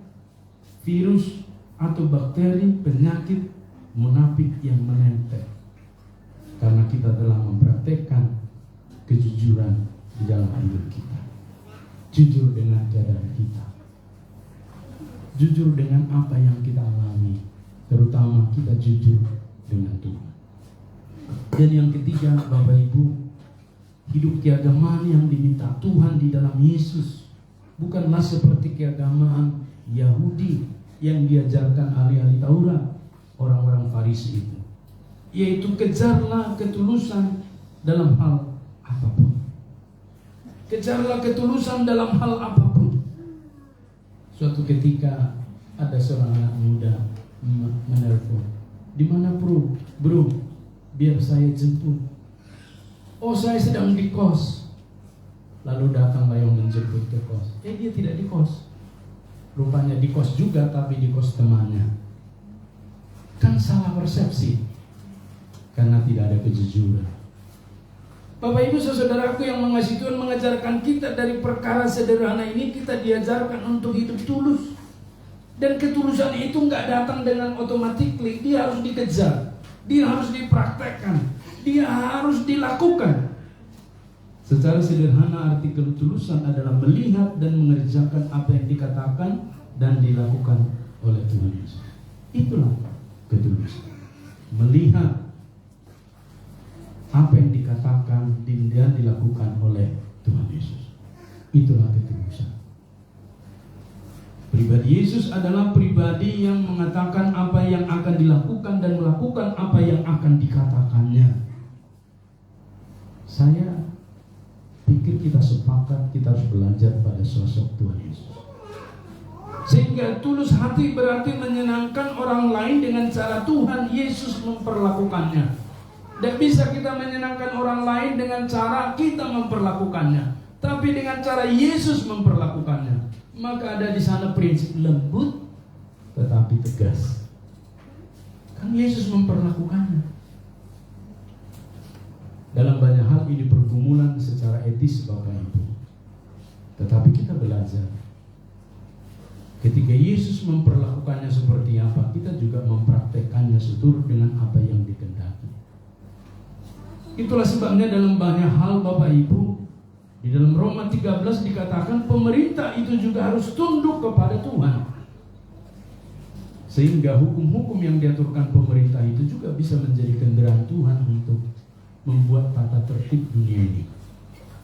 virus atau bakteri penyakit munafik yang menempel, karena kita telah mempraktekkan kejujuran di dalam hidup kita. Jujur dengan keadaan kita, jujur dengan apa yang kita alami, terutama kita jujur dengan Tuhan. Dan yang ketiga Bapak Ibu, hidup keagamaan yang diminta Tuhan di dalam Yesus bukanlah seperti keagamaan Yahudi yang diajarkan ahli-ahli Taurat, orang-orang Farisi itu, yaitu kejarlah ketulusan dalam hal apapun. Kejarlah ketulusan dalam hal apapun. Suatu ketika ada seorang anak muda menelpon, di mana bro, biar saya jemput. Oh, saya sedang di kos. Lalu datanglah yang menjemput ke kos. Dia tidak di kos. Rupanya di kos juga, tapi di kos temannya. Kan salah persepsi, karena tidak ada kejujuran. Bapak Ibu saudaraku yang mengasihi Tuhan, mengajarkan kita dari perkara sederhana ini, kita diajarkan untuk hidup tulus. Dan ketulusan itu nggak datang dengan otomatis, dia harus dikejar, dia harus dipraktekkan, dia harus dilakukan. Secara sederhana arti ketulusan adalah melihat dan mengerjakan apa yang dikatakan dan dilakukan oleh Tuhan Yesus. Itulah ketulusan. Melihat apa yang dikatakan dan dilakukan oleh Tuhan Yesus. Itulah ketulusan. Pribadi Yesus adalah pribadi yang mengatakan apa yang akan dilakukan dan melakukan apa yang akan dikatakannya. Saya pikir kita sepakat, kita harus belajar pada sosok Tuhan Yesus. Sehingga tulus hati berarti menyenangkan orang lain dengan cara Tuhan Yesus memperlakukannya. Tidak bisa kita menyenangkan orang lain dengan cara kita memperlakukannya, tapi dengan cara Yesus memperlakukannya. Maka ada di sana prinsip lembut tetapi tegas. Kan Yesus memperlakukannya. Dalam banyak hal ini pergumulan secara etis Bapak Ibu. Tetapi kita belajar. Ketika Yesus memperlakukannya seperti apa, kita juga mempraktekannya seturut dengan apa yang dikehendaki. Itulah sebabnya dalam banyak hal Bapak Ibu, di dalam Roma 13 dikatakan pemerintah itu juga harus tunduk kepada Tuhan. Sehingga hukum-hukum yang diaturkan pemerintah itu juga bisa menjadi kendaraan Tuhan untuk membuat tata tertib dunia ini.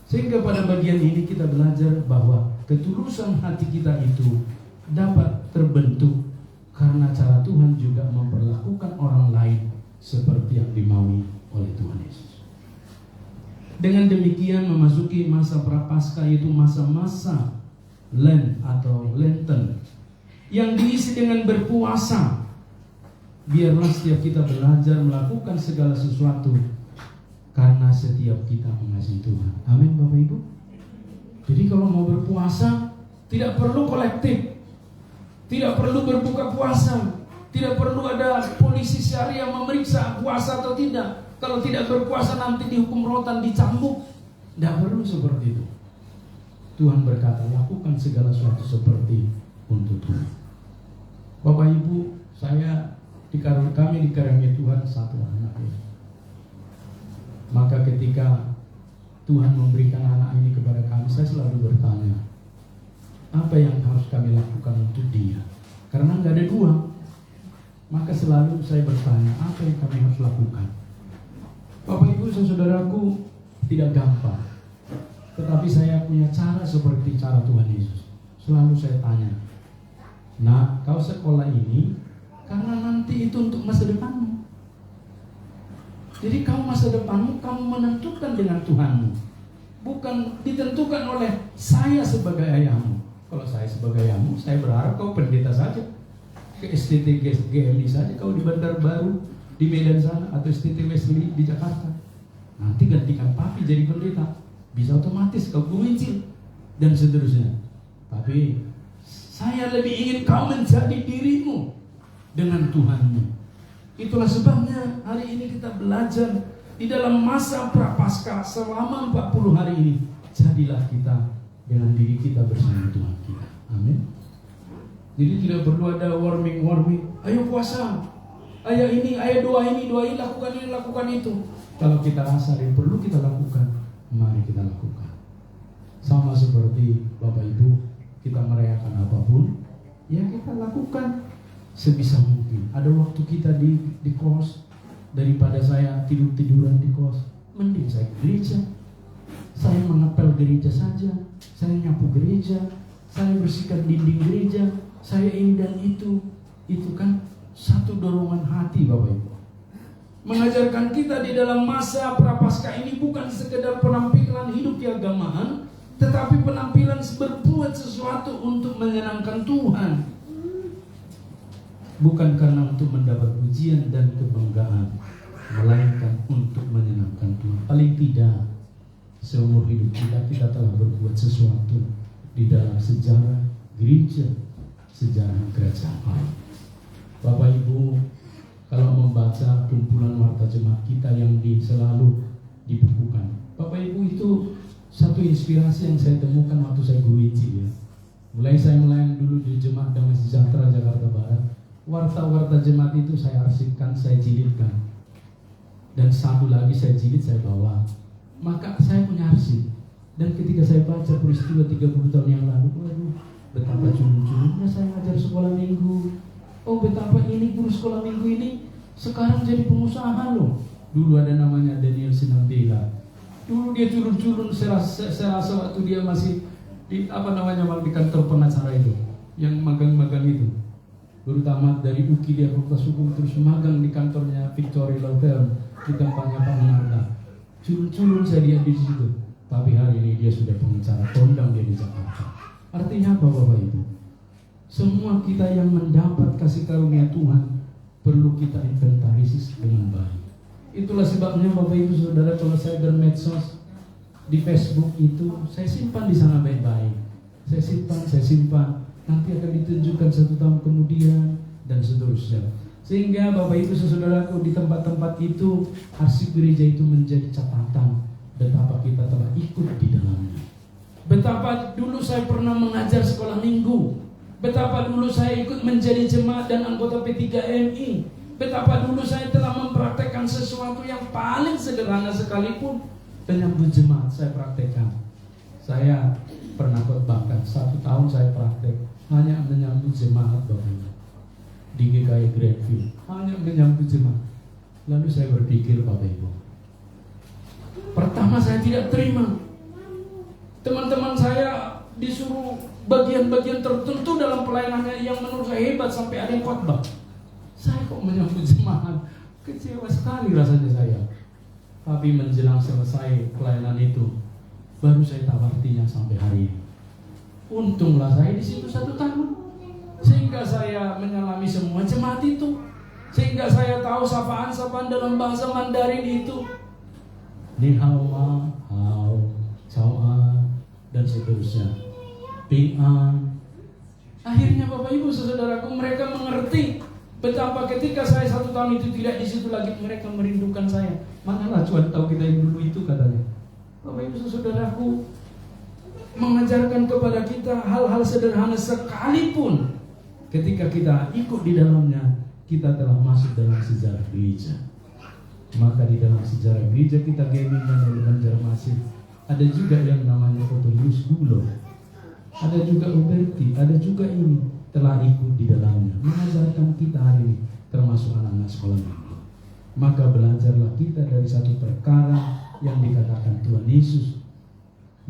Sehingga pada bagian ini kita belajar bahwa ketulusan hati kita itu dapat terbentuk karena cara Tuhan juga memperlakukan orang lain seperti yang dimaui oleh Tuhan Yesus. Dengan demikian memasuki masa Prapaskah, yaitu masa-masa Lent atau Lenten yang diisi dengan berpuasa. Biarlah setiap kita belajar melakukan segala sesuatu karena setiap kita mengasihi Tuhan. Amin Bapak Ibu. Jadi kalau mau berpuasa tidak perlu kolektif, tidak perlu berbuka puasa, tidak perlu ada polisi syariah memeriksa puasa atau tidak. Kalau tidak berpuasa nanti dihukum rotan, dicambuk. Tidak perlu seperti itu. Tuhan berkata, lakukan segala sesuatu seperti untuk Tuhan. Bapak Ibu, kami dikaruniai Tuhan satu anak ini. Maka ketika Tuhan memberikan anak ini kepada kami, saya selalu bertanya, apa yang harus kami lakukan untuk dia? Karena nggak ada dua. Maka selalu saya bertanya, apa yang kami harus lakukan? Bapak Ibu saudaraku, tidak gampang. Tetapi saya punya cara seperti cara Tuhan Yesus. Selalu saya tanya, nah kau sekolah ini karena nanti itu untuk masa depanmu. Jadi kamu masa depanmu kamu menentukan dengan Tuhanmu, bukan ditentukan oleh saya sebagai ayahmu. Kalau saya sebagai ayahmu, saya berharap kau pendeta saja, ke STT GMI saja, kau di Bandar Baru, di Medan sana, atau STT Wesley di Jakarta. Nanti gantikan papi jadi pendeta, bisa otomatis kau menginjil dan seterusnya. Tapi saya lebih ingin kau menjadi dirimu dengan Tuhanmu. Itulah sebabnya hari ini kita belajar di dalam masa Prapaskah selama 40 hari ini. Jadilah kita dengan diri kita bersama Tuhan kita. Amin. Jadi tidak perlu ada warming. Ayo puasa, ayo ini, ayo doa ini, lakukan itu. Kalau kita rasa yang perlu kita lakukan, mari kita lakukan. Sama seperti Bapak Ibu, kita merayakan apapun, ya kita lakukan sebisa mungkin. Ada waktu kita di kos, daripada saya tiduran di kos, mending saya ke gereja. Saya mengepel gereja saja, saya nyapu gereja, saya bersihkan dinding gereja, saya ini dan itu kan satu dorongan hati Bapak Ibu. Mengajarkan kita di dalam masa Prapaskah ini bukan sekedar penampilan hidup keagamaan, tetapi penampilan berbuat sesuatu untuk menyenangkan Tuhan. Bukan karena untuk mendapat pujian dan kebanggaan, melainkan untuk menyenangkan Tuhan. Paling tidak, seumur hidup kita telah berbuat sesuatu di dalam sejarah gereja, sejarah kerajaan Allah. Bapak Ibu, kalau membaca kumpulan warta jemaat kita yang selalu dibukukan, Bapak Ibu, itu satu inspirasi yang saya temukan waktu saya guru Injil ya. Mulai saya melayani dulu di Jemaat Damai Sejahtera Jakarta Barat, warta-warta jemaat itu saya arsipkan, saya jilidkan, dan satu lagi saya jilid, saya bawa. Maka saya punya arsip, dan ketika saya baca peristiwa 30 tahun yang lalu, waduh, betapa culun-culunnya saya ngajar sekolah minggu. Oh, betapa ini guru sekolah minggu ini sekarang jadi pengusaha loh. Dulu ada namanya Daniel Sinambela. Dulu dia culun-culun, saya rasa waktu dia masih di kantor pengacara itu, yang magang-magang itu. Baru tamat dari UKI, dia fakultas hukum, terus magang di kantornya Victoria Law Firm di tempatnya Pak Menarda. Culun-culun saya lihat di situ. Tapi hari ini dia sudah pengacara kondang, dia di Jakarta. Artinya apa Bapak Ibu? Semua kita yang mendapat kasih karunia Tuhan perlu kita inventarisasi dengan baik. Itulah sebabnya Bapak Ibu Saudara, kalau saya bermedsos di Facebook itu, saya simpan di sana baik-baik. Saya simpan. Nanti akan ditunjukkan 1 tahun kemudian dan seterusnya. Sehingga Bapak Ibu Saudaraku, di tempat-tempat itu arsip gereja itu menjadi catatan betapa kita telah ikut di dalamnya. Betapa dulu saya pernah mengajar sekolah minggu. Betapa dulu saya ikut menjadi jemaat dan anggota P3MI. Betapa dulu saya telah mempraktekkan sesuatu yang paling sederhana sekalipun. Penyambut jemaat saya praktekkan. Saya pernah khotbahkan 1 tahun saya praktek hanya menyambut jemaat Bapak Ibu di GKI Grandview, hanya menyambut jemaat. Lalu saya berpikir Bapak Ibu, pertama saya tidak terima. Teman-teman saya disuruh bagian-bagian tertentu dalam pelayanannya yang menurut saya hebat, sampai ada yang khotbah. Saya kok menyambut jemaat? Kecewa sekali rasanya saya. Tapi menjelang selesai pelayanan itu, baru saya tahu artinya sampai hari ini. Untunglah saya di situ 1 tahun, sehingga saya menyelami semua jemaat itu, sehingga saya tahu sapaan-sapaan dalam bahasa Mandarin itu, Ni hao ma hao, cao an, dan seterusnya. Ping-an. Akhirnya Bapak Ibu Saudaraku, mereka mengerti betapa ketika saya 1 tahun itu tidak di situ lagi, mereka merindukan saya. Manalah Tuhan tahu kita yang dulu itu, katanya. Bapak Ibu Saudaraku, mengajarkan kepada kita hal-hal sederhana sekalipun, ketika kita ikut di dalamnya, kita telah masuk dalam sejarah gereja. Maka di dalam sejarah gereja kita Gemingan oleh Banjarmasin, ada juga yang namanya Otonius Gulo, ada juga Uberti, ada juga ini telah ikut di dalamnya, mengajarkan kita hari ini, termasuk anak-anak sekolah minggu. Maka belajarlah kita dari satu perkara yang dikatakan Tuhan Yesus,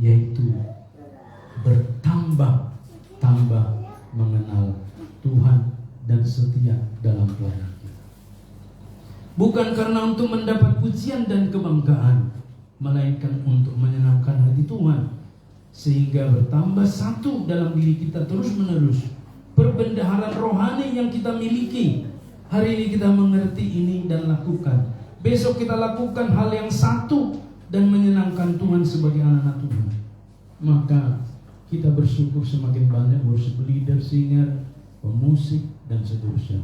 yaitu bertambah mengenal Tuhan dan setia dalam pelayanan kita. Bukan karena untuk mendapat pujian dan kebanggaan, melainkan untuk menyenangkan hati Tuhan, sehingga bertambah satu dalam diri kita terus-menerus perbendaharaan rohani yang kita miliki. Hari ini kita mengerti ini dan lakukan. Besok kita lakukan hal yang satu dan menyenangkan Tuhan sebagai anak-anak Tuhan. Maka kita bersyukur semakin banyak worship leader, singer, pemusik, dan seterusnya.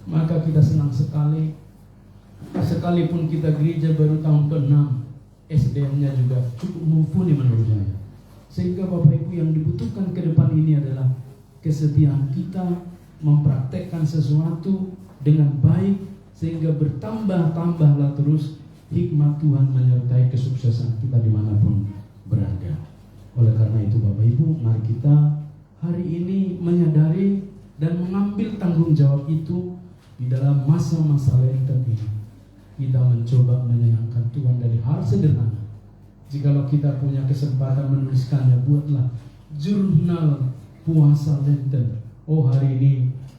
Maka kita senang sekali. Sekalipun kita gereja baru tahun ke-6, SDM-nya juga cukup mumpuni menurut saya. Sehingga Bapak Ibu, yang dibutuhkan ke depan ini adalah kesetiaan kita mempraktekkan sesuatu dengan baik, sehingga bertambah-tambahlah terus hikmat Tuhan menyertai kesuksesan kita dimanapun berada. Oleh karena itu Bapak Ibu, mari kita hari ini menyadari dan mengambil tanggung jawab itu di dalam masa-masa Lenten ini. Kita mencoba menyenangkan Tuhan dari hal sederhana. Jikalau kita punya kesempatan menuliskannya, buatlah jurnal puasa Lenten. Oh, hari ini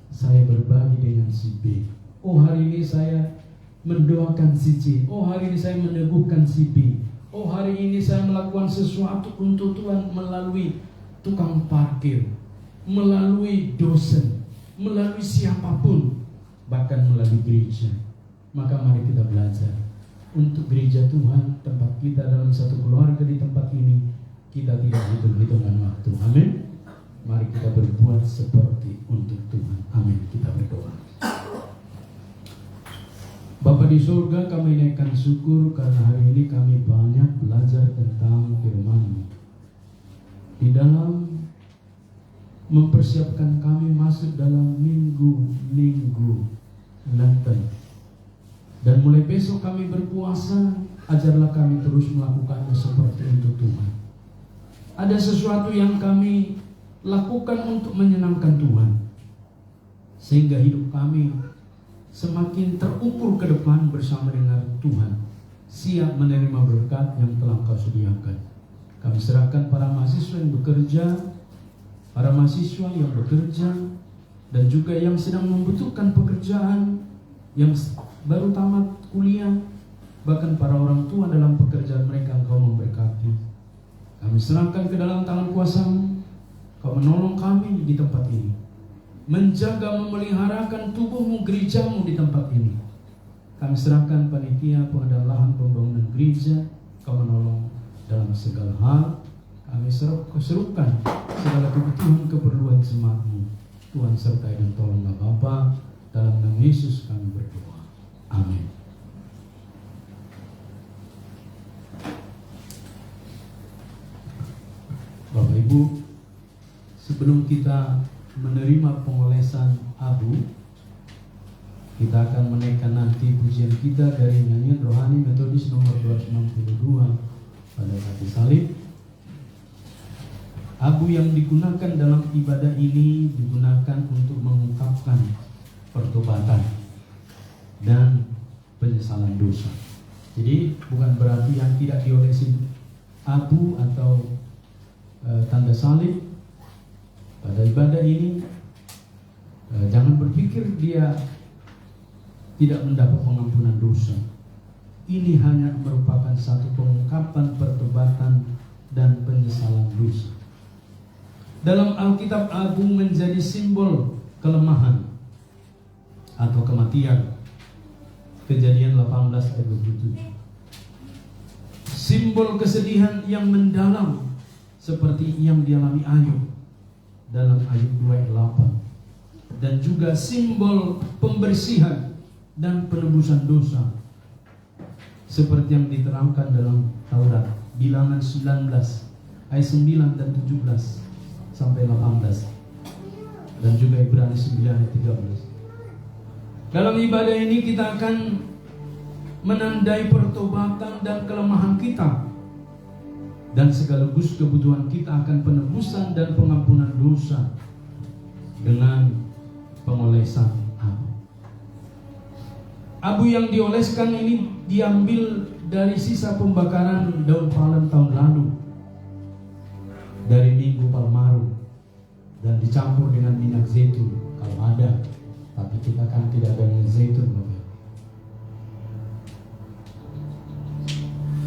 saya berbagi dengan si B. Oh, hari ini saya mendoakan si C. Oh, hari ini saya meneguhkan si B. Oh, hari ini saya melakukan sesuatu untuk Tuhan melalui tukang parkir, melalui dosen, melalui siapapun, bahkan melalui gereja. Maka mari kita belajar untuk gereja Tuhan, tempat kita dalam satu keluarga di tempat ini, kita tidak hitung-hitungan waktu. Amin. Mari kita berbuat seperti untuk Tuhan. Amin. Kita berdoa. Bapa di surga, kami naikkan syukur karena hari ini kami banyak belajar tentang firman-Mu. Di dalam mempersiapkan kami masuk dalam minggu-minggu Lenten. Dan mulai besok kami berpuasa, ajarlah kami terus melakukannya seperti untuk Tuhan. Ada sesuatu yang kami lakukan untuk menyenangkan Tuhan, sehingga hidup kami semakin terukur ke depan bersama dengan Tuhan, siap menerima berkat yang telah Kau sediakan. Kami serahkan para mahasiswa yang bekerja, para mahasiswa yang bekerja, dan juga yang sedang membutuhkan pekerjaan, yang baru tamat kuliah, bahkan para orang tua dalam pekerjaan mereka, Engkau memberkati. Kami serahkan ke dalam tangan kuasa-Mu. Kau menolong kami di tempat ini. menjaga, memeliharakan tubuhmu, gerejamu di tempat ini. Kami serahkan panitia pengadaan lahan pembangunan gereja, Kau menolong dalam segala hal. Kami serukan segala kebutuhan keperluan jemaatmu. Tuhan sertai dan tolonglah Bapa, dalam nama Yesus kami berdoa. Amin. Bapak Ibu, sebelum kita menerima pengolesan abu, kita akan menaikkan nanti pujian kita dari nyanyian rohani Metodis nomor 262 pada kaki salib. Abu yang digunakan dalam ibadah ini digunakan untuk mengungkapkan pertobatan dan penyesalan dosa. Jadi bukan berarti yang tidak diolesi abu atau tanda salib pada ibadah ini jangan berpikir dia tidak mendapat pengampunan dosa. Ini hanya merupakan satu pengungkapan pertobatan dan penyesalan dosa. Dalam Alkitab, abu menjadi simbol kelemahan atau kematian. Kejadian 18 ayat 27. Simbol kesedihan yang mendalam seperti yang dialami Ayub dalam Ayub 2 ayat 8. Dan juga simbol pembersihan dan penebusan dosa seperti yang diterangkan dalam Taurat, Bilangan 19 ayat 9 dan 17 sampai 18, dan juga Ibrani 9 ayat 13. Dalam ibadah ini kita akan menandai pertobatan dan kelemahan kita, dan sekaligus kebutuhan kita akan penebusan dan pengampunan dosa dengan pengolesan abu. Abu yang dioleskan ini diambil dari sisa pembakaran daun palem tahun lalu, dari Minggu Palmarum, dan dicampur dengan minyak zaitun kalau ada, tapi kita kan tidak ada minyak zaitun, Bapak.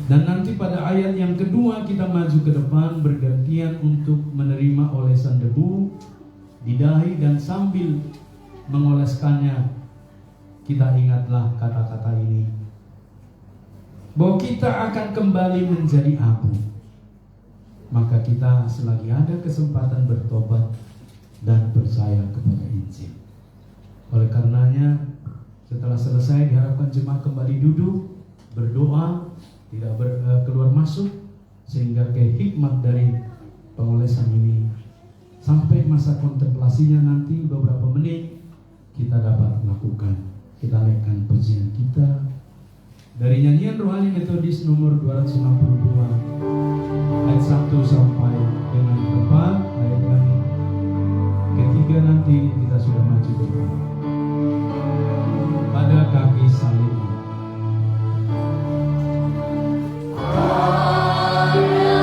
Dan nanti pada ayat yang kedua kita maju ke depan bergantian untuk menerima olesan debu di dahi, dan sambil mengoleskannya kita ingatlah kata-kata ini, bahwa kita akan kembali menjadi abu. Maka kita selagi ada kesempatan bertobat dan percaya kepada Injil. Oleh karenanya, setelah selesai diharapkan jemaat kembali duduk, berdoa, tidak keluar masuk, sehingga hikmat dari pengolesan ini sampai masa kontemplasinya nanti beberapa menit kita dapat melakukan. Kita naikkan pujian kita dari nyanyian rohani Metodis nomor 262 ayat 1 sampai dengan 4. Ayat yang ketiga nanti kita sudah maju ke depan pada kaki salib. Hallelujah.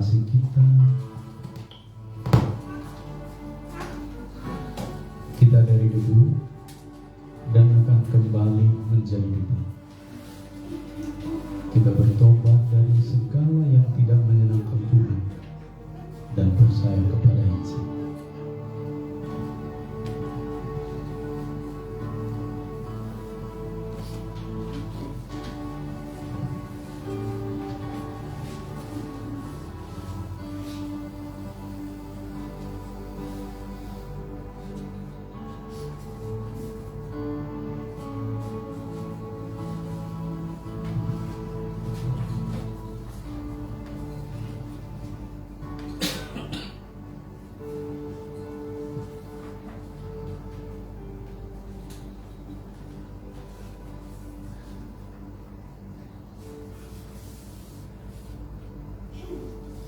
kasih kita. Kita dari debu dan akan kembali menjadi debu. Kita bertobat dari segala yang tidak menyenangkan Tuhan dan percaya kepada Injil.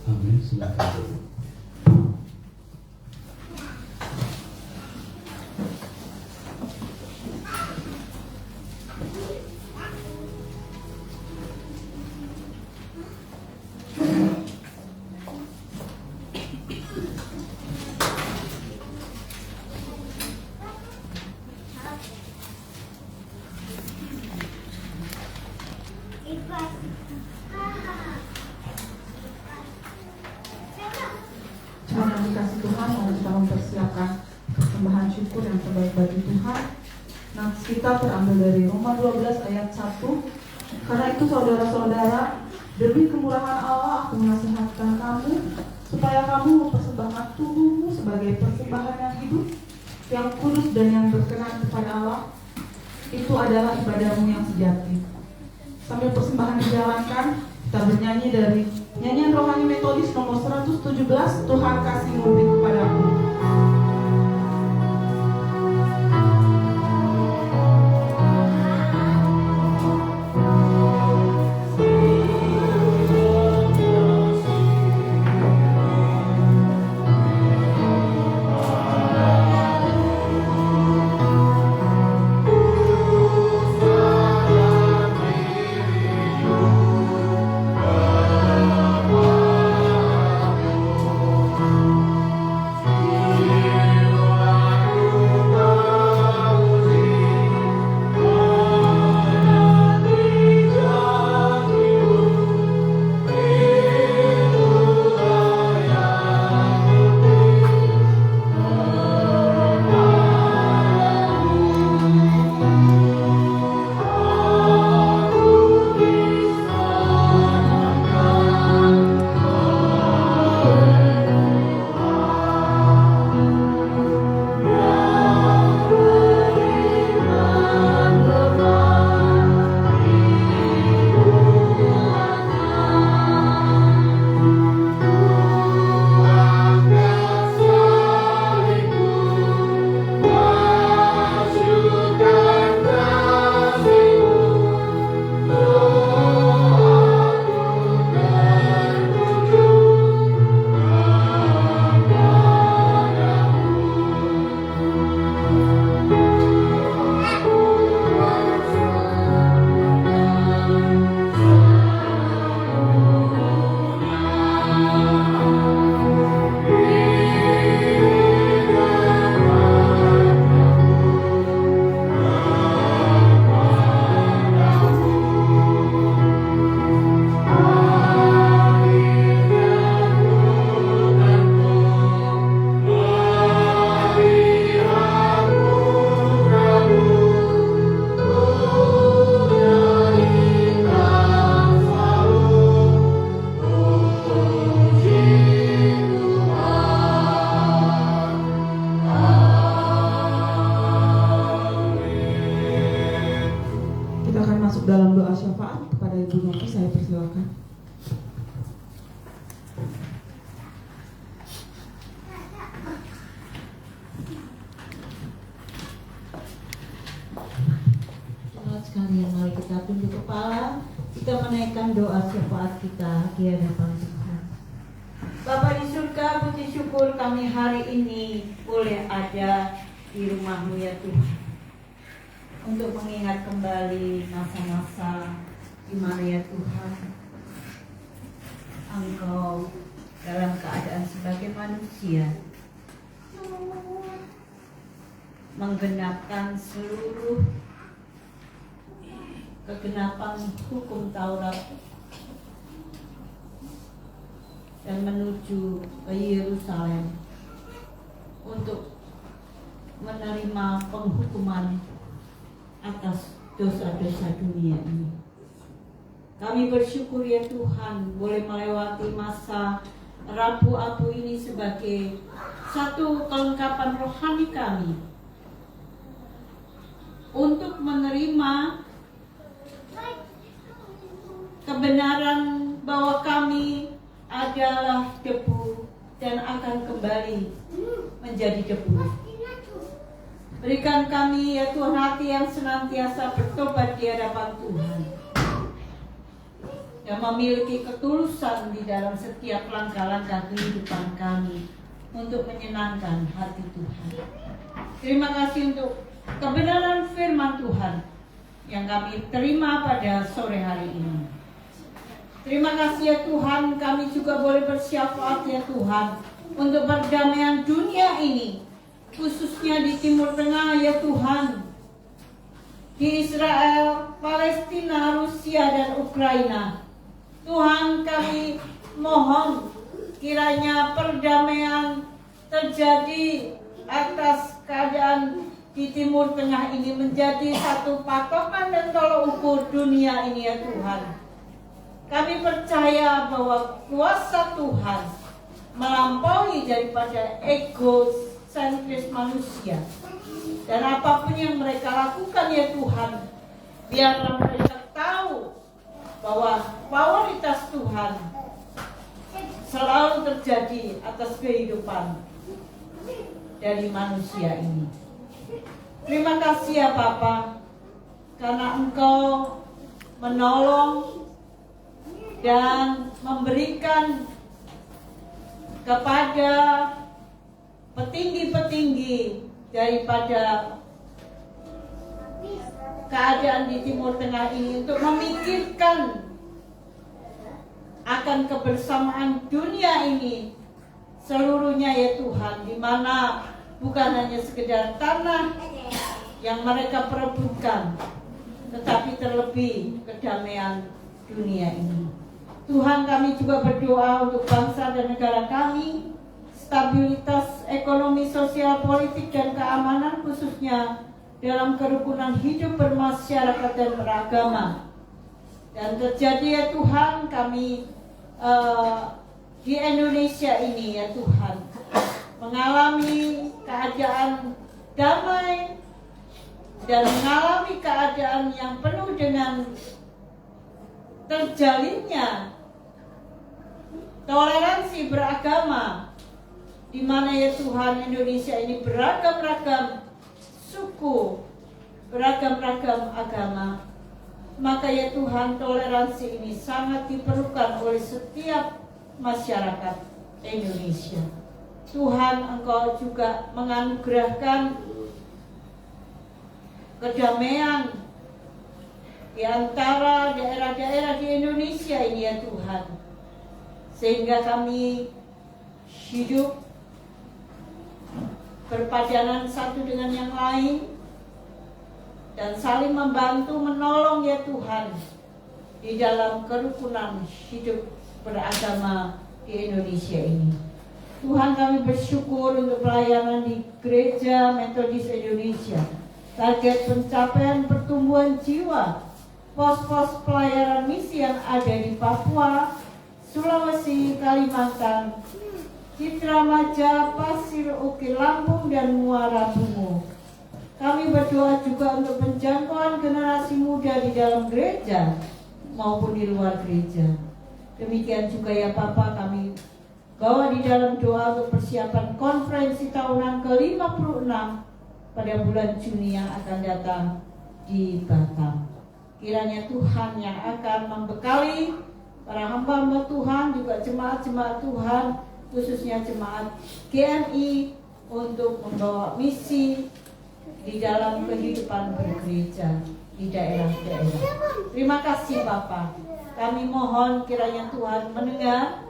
Amin. Silakan. Tuhan yang dikasih Tuhan, mari kita mempersiapkan persembahan syukur yang terbaik bagi Tuhan. Nah, kita terambil dari Roma 12 ayat 1. Karena itu saudara-saudara, demi kemurahan Allah aku menasihatkan kamu supaya kamu mempersembahkan tubuhmu sebagai persembahan yang hidup, yang kudus dan yang berkenan kepada Allah. Itu adalah ibadahmu yang sejati. Sambil persembahan dijalankan, kita bernyanyi dari nyanyian rohani metodis nomor 117, Tuhan kasih-Mu beri kepadaku. Dalam doa syafaat kepada Ibu Novi, saya persilakan. Saudara sekalian, mari kita tunduk kepala, kita menaikkan doa syafaat kita di hadapan Tuhan. Bapa di surga, puji syukur kami hari ini boleh ada di rumah-Mu ya Tuhan, untuk mengingat kembali masa-masa di mana ya Tuhan Engkau manusia, menggenapkan seluruh kegenapan hukum Taurat dan menuju ke Yerusalem untuk menerima penghukuman atas dosa-dosa dunia ini. Kami bersyukur ya Tuhan boleh melewati masa Rabu Abu ini sebagai satu kelengkapan rohani kami untuk menerima kebenaran bahwa kami adalah debu dan akan kembali menjadi debu. Berikan kami ya Tuhan hati yang senantiasa bertobat di hadapan Tuhan, yang memiliki ketulusan di dalam setiap langkah-langkah kehidupan kami untuk menyenangkan hati Tuhan. Terima kasih untuk kebenaran firman Tuhan yang kami terima pada sore hari ini. Terima kasih ya Tuhan, kami juga boleh bersyafaat ya Tuhan untuk perdamaian dunia ini, khususnya di Timur Tengah ya Tuhan, di Israel, Palestina, Rusia dan Ukraina. Tuhan, kami mohon kiranya perdamaian terjadi atas keadaan di Timur Tengah ini, menjadi satu patokan dan tolok ukur dunia ini ya Tuhan. Kami percaya bahwa kuasa Tuhan melampaui daripada egosentris manusia. Dan apapun yang mereka lakukan ya Tuhan, biarlah mereka tahu bahwa prioritas Tuhan selalu terjadi atas kehidupan dari manusia ini. Terima kasih ya Bapa, karena Engkau menolong dan memberikan kepada petinggi-petinggi daripada keadaan di Timur Tengah ini untuk memikirkan akan kebersamaan dunia ini seluruhnya ya Tuhan, di mana bukan hanya sekedar tanah yang mereka perebutkan, tetapi terlebih kedamaian dunia ini. Tuhan, kami juga berdoa untuk bangsa dan negara kami, stabilitas ekonomi, sosial, politik, dan keamanan khususnya dalam kerukunan hidup bermasyarakat dan beragama. Dan terjadi ya Tuhan, kami di Indonesia ini ya Tuhan mengalami keadaan damai dan mengalami keadaan yang penuh dengan terjalinnya toleransi beragama, di mana ya Tuhan Indonesia ini beragam-ragam suku, beragam-ragam agama. Maka ya Tuhan, toleransi ini sangat diperlukan oleh setiap masyarakat Indonesia. Tuhan, Engkau juga menganugerahkan kedamaian di antara daerah-daerah di Indonesia ini ya Tuhan, sehingga kami hidup berpadanan satu dengan yang lain dan saling membantu menolong ya Tuhan di dalam kerukunan hidup beragama di Indonesia ini. Tuhan, kami bersyukur untuk pelayanan di Gereja Metodis Indonesia, target pencapaian pertumbuhan jiwa, pos-pos pelayanan misi yang ada di Papua, Sulawesi, Kalimantan, Citramaja, Pasir Ukir, Lampung, dan Muara Bungo. Kami berdoa juga untuk penjangkauan generasi muda di dalam gereja maupun di luar gereja. Demikian juga ya Bapa, kami bawa di dalam doa untuk persiapan konferensi tahunan ke-56 pada bulan Juni yang akan datang di Batam. Kiranya Tuhan yang akan membekali para hamba-hamba Tuhan, juga jemaat-jemaat Tuhan, khususnya jemaat GMI, untuk membawa misi di dalam kehidupan bergereja di daerah-daerah. Terima kasih Bapak. Kami mohon kiranya Tuhan mendengar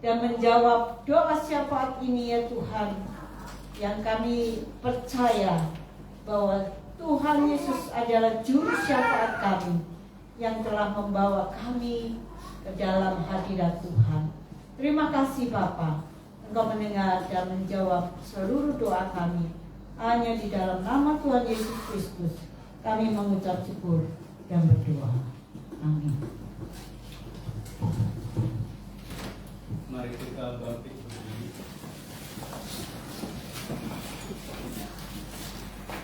dan menjawab doa syafaat ini ya Tuhan, yang kami percaya bahwa Tuhan Yesus adalah juru syafaat kami yang telah membawa kami ke dalam hadirat Tuhan. Terima kasih Bapa, Engkau mendengar dan menjawab seluruh doa kami. Hanya di dalam nama Tuhan Yesus Kristus kami mengucap syukur dan berdoa. Amin. Mari kita bangkit berdiri.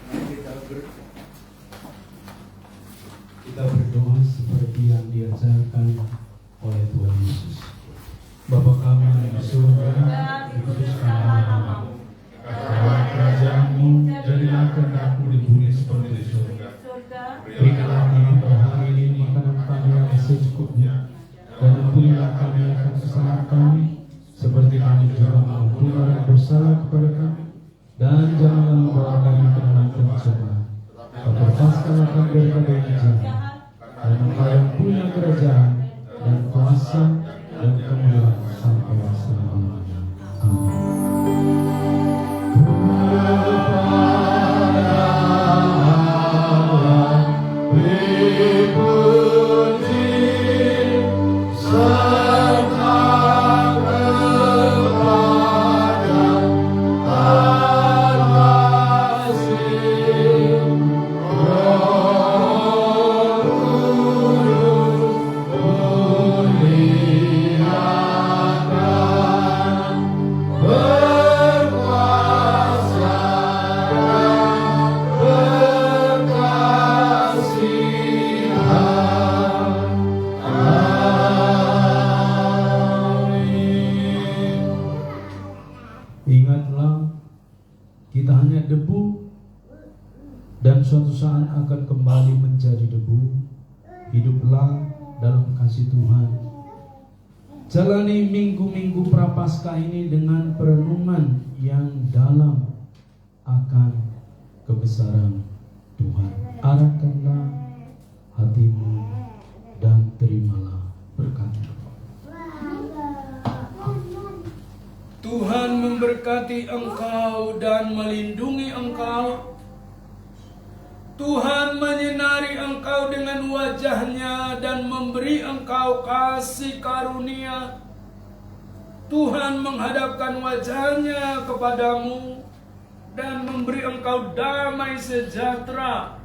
Mari kita berdoa seperti yang diajarkan oleh Tuhan Yesus. Bapa kami yang di surga, dikuduskanlah namamu. Datanglah kerajaan-Mu, jadilah kehendak-Mu di bumi seperti di surga. Berikanlah kami per hari ini makanan kami yang secukupnya, dan ampunilah kami akan kesalahan kami, seperti kami juga mengampuni orang yang bersalah kepada kami, dan janganlah membawa kami ke dalam pencobaan, tetapi lepaskanlah kami daripada yang jahat. Dan Engkau yang punya kerajaan dan kuasa dan kemuliaan sampai selama-lamanya. Amin. Ingatlah, kita hanya debu dan suatu saat akan kembali menjadi debu. Hiduplah dalam kasih Tuhan. Jalani minggu-minggu Prapaskah ini dengan perenungan yang dalam akan kebesaran Tuhan. Arahkanlah hatimu dan terimalah berkat-Nya. Tuhan memberkati engkau dan melindungi engkau. Tuhan menyinari engkau dengan wajah-Nya dan memberi engkau kasih karunia. Tuhan menghadapkan wajah-Nya kepadamu dan memberi engkau damai sejahtera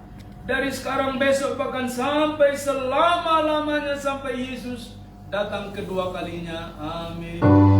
dari sekarang, besok, bahkan sampai selama-lamanya, sampai Yesus datang kedua kalinya. Amin.